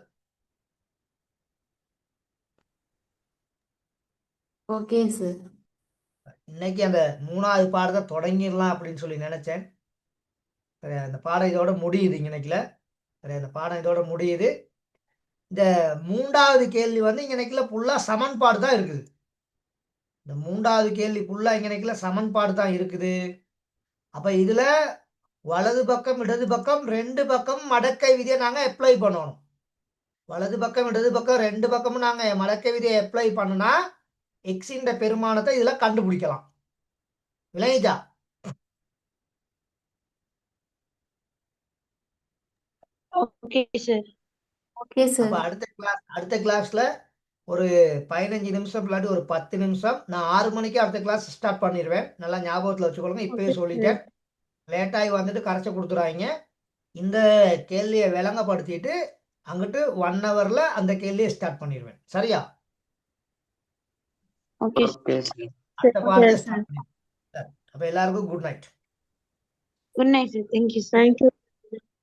[SPEAKER 4] Okay sir.
[SPEAKER 1] இன்னைக்கு அந்த 3வது பாடத்தை தொடங்கிடலாம் அப்படின்னு சொல்லி நினைச்சேன். சரி, அந்த பாடம் இதோட முடியுது இன்னைக்குல. சரி, அந்த பாடம் இதோட முடியுது. இந்த 3வது கேள்வி வந்து இன்னைக்குல ஃபுல்லா சமன்பாடு தான் இருக்குது. இந்த 3வது கேள்வி ஃபுல்லா இன்னைக்குல சமன்பாடு தான் இருக்குது. அப்ப இதுல வலது பக்கம் இடது பக்கம் 2 பக்கம் மடக்கை விதியை நாங்க அப்ளை பண்ணணும். வலது பக்கம் இடது பக்கம் 2 பக்கமும் நாங்க மடக்கை விதியை அப்ளை பண்ணுனா எக்ஸின் பெருமானத்தை இதுல கண்டுபிடிக்கலாம். விளைஞ்சா?
[SPEAKER 3] Okay sir.
[SPEAKER 4] ஓகே
[SPEAKER 1] அப்ப
[SPEAKER 4] சார்.
[SPEAKER 1] அடுத்த கிளாஸ்ல ஒரு 15 நிமிஷம் இல்லாட்டி ஒரு 10 நிமிஷம், நான் 6 மணிக்கு அடுத்த கிளாஸ் ஸ்டார்ட் பண்ணிடுவேன். நல்லா ஞாபகத்துல வச்சுக்கொள்ளுங்க. இப்பவே சொல்லிட்டேன், லேட்டாகி வந்துட்டு கரைச்சி கொடுத்துறாங்க. இந்த கேள்வியை விளங்கப்படுத்திட்டு அங்கிட்டு 1 ஹவர்ல அந்த கேள்வியை ஸ்டார்ட் பண்ணிடுவேன். சரியா?
[SPEAKER 3] ஓகே
[SPEAKER 1] அடுத்த பாடத்தை ஸ்டார்ட் பண்ணிடுவேன். அப்ப எல்லாருக்கும் good night.
[SPEAKER 3] Good night sir. Thank you sir.
[SPEAKER 2] Thank you.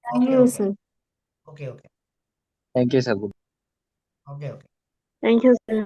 [SPEAKER 4] Thank you sir.
[SPEAKER 1] Okay.
[SPEAKER 5] Thank you, sir.
[SPEAKER 1] Okay.
[SPEAKER 2] Thank you sir.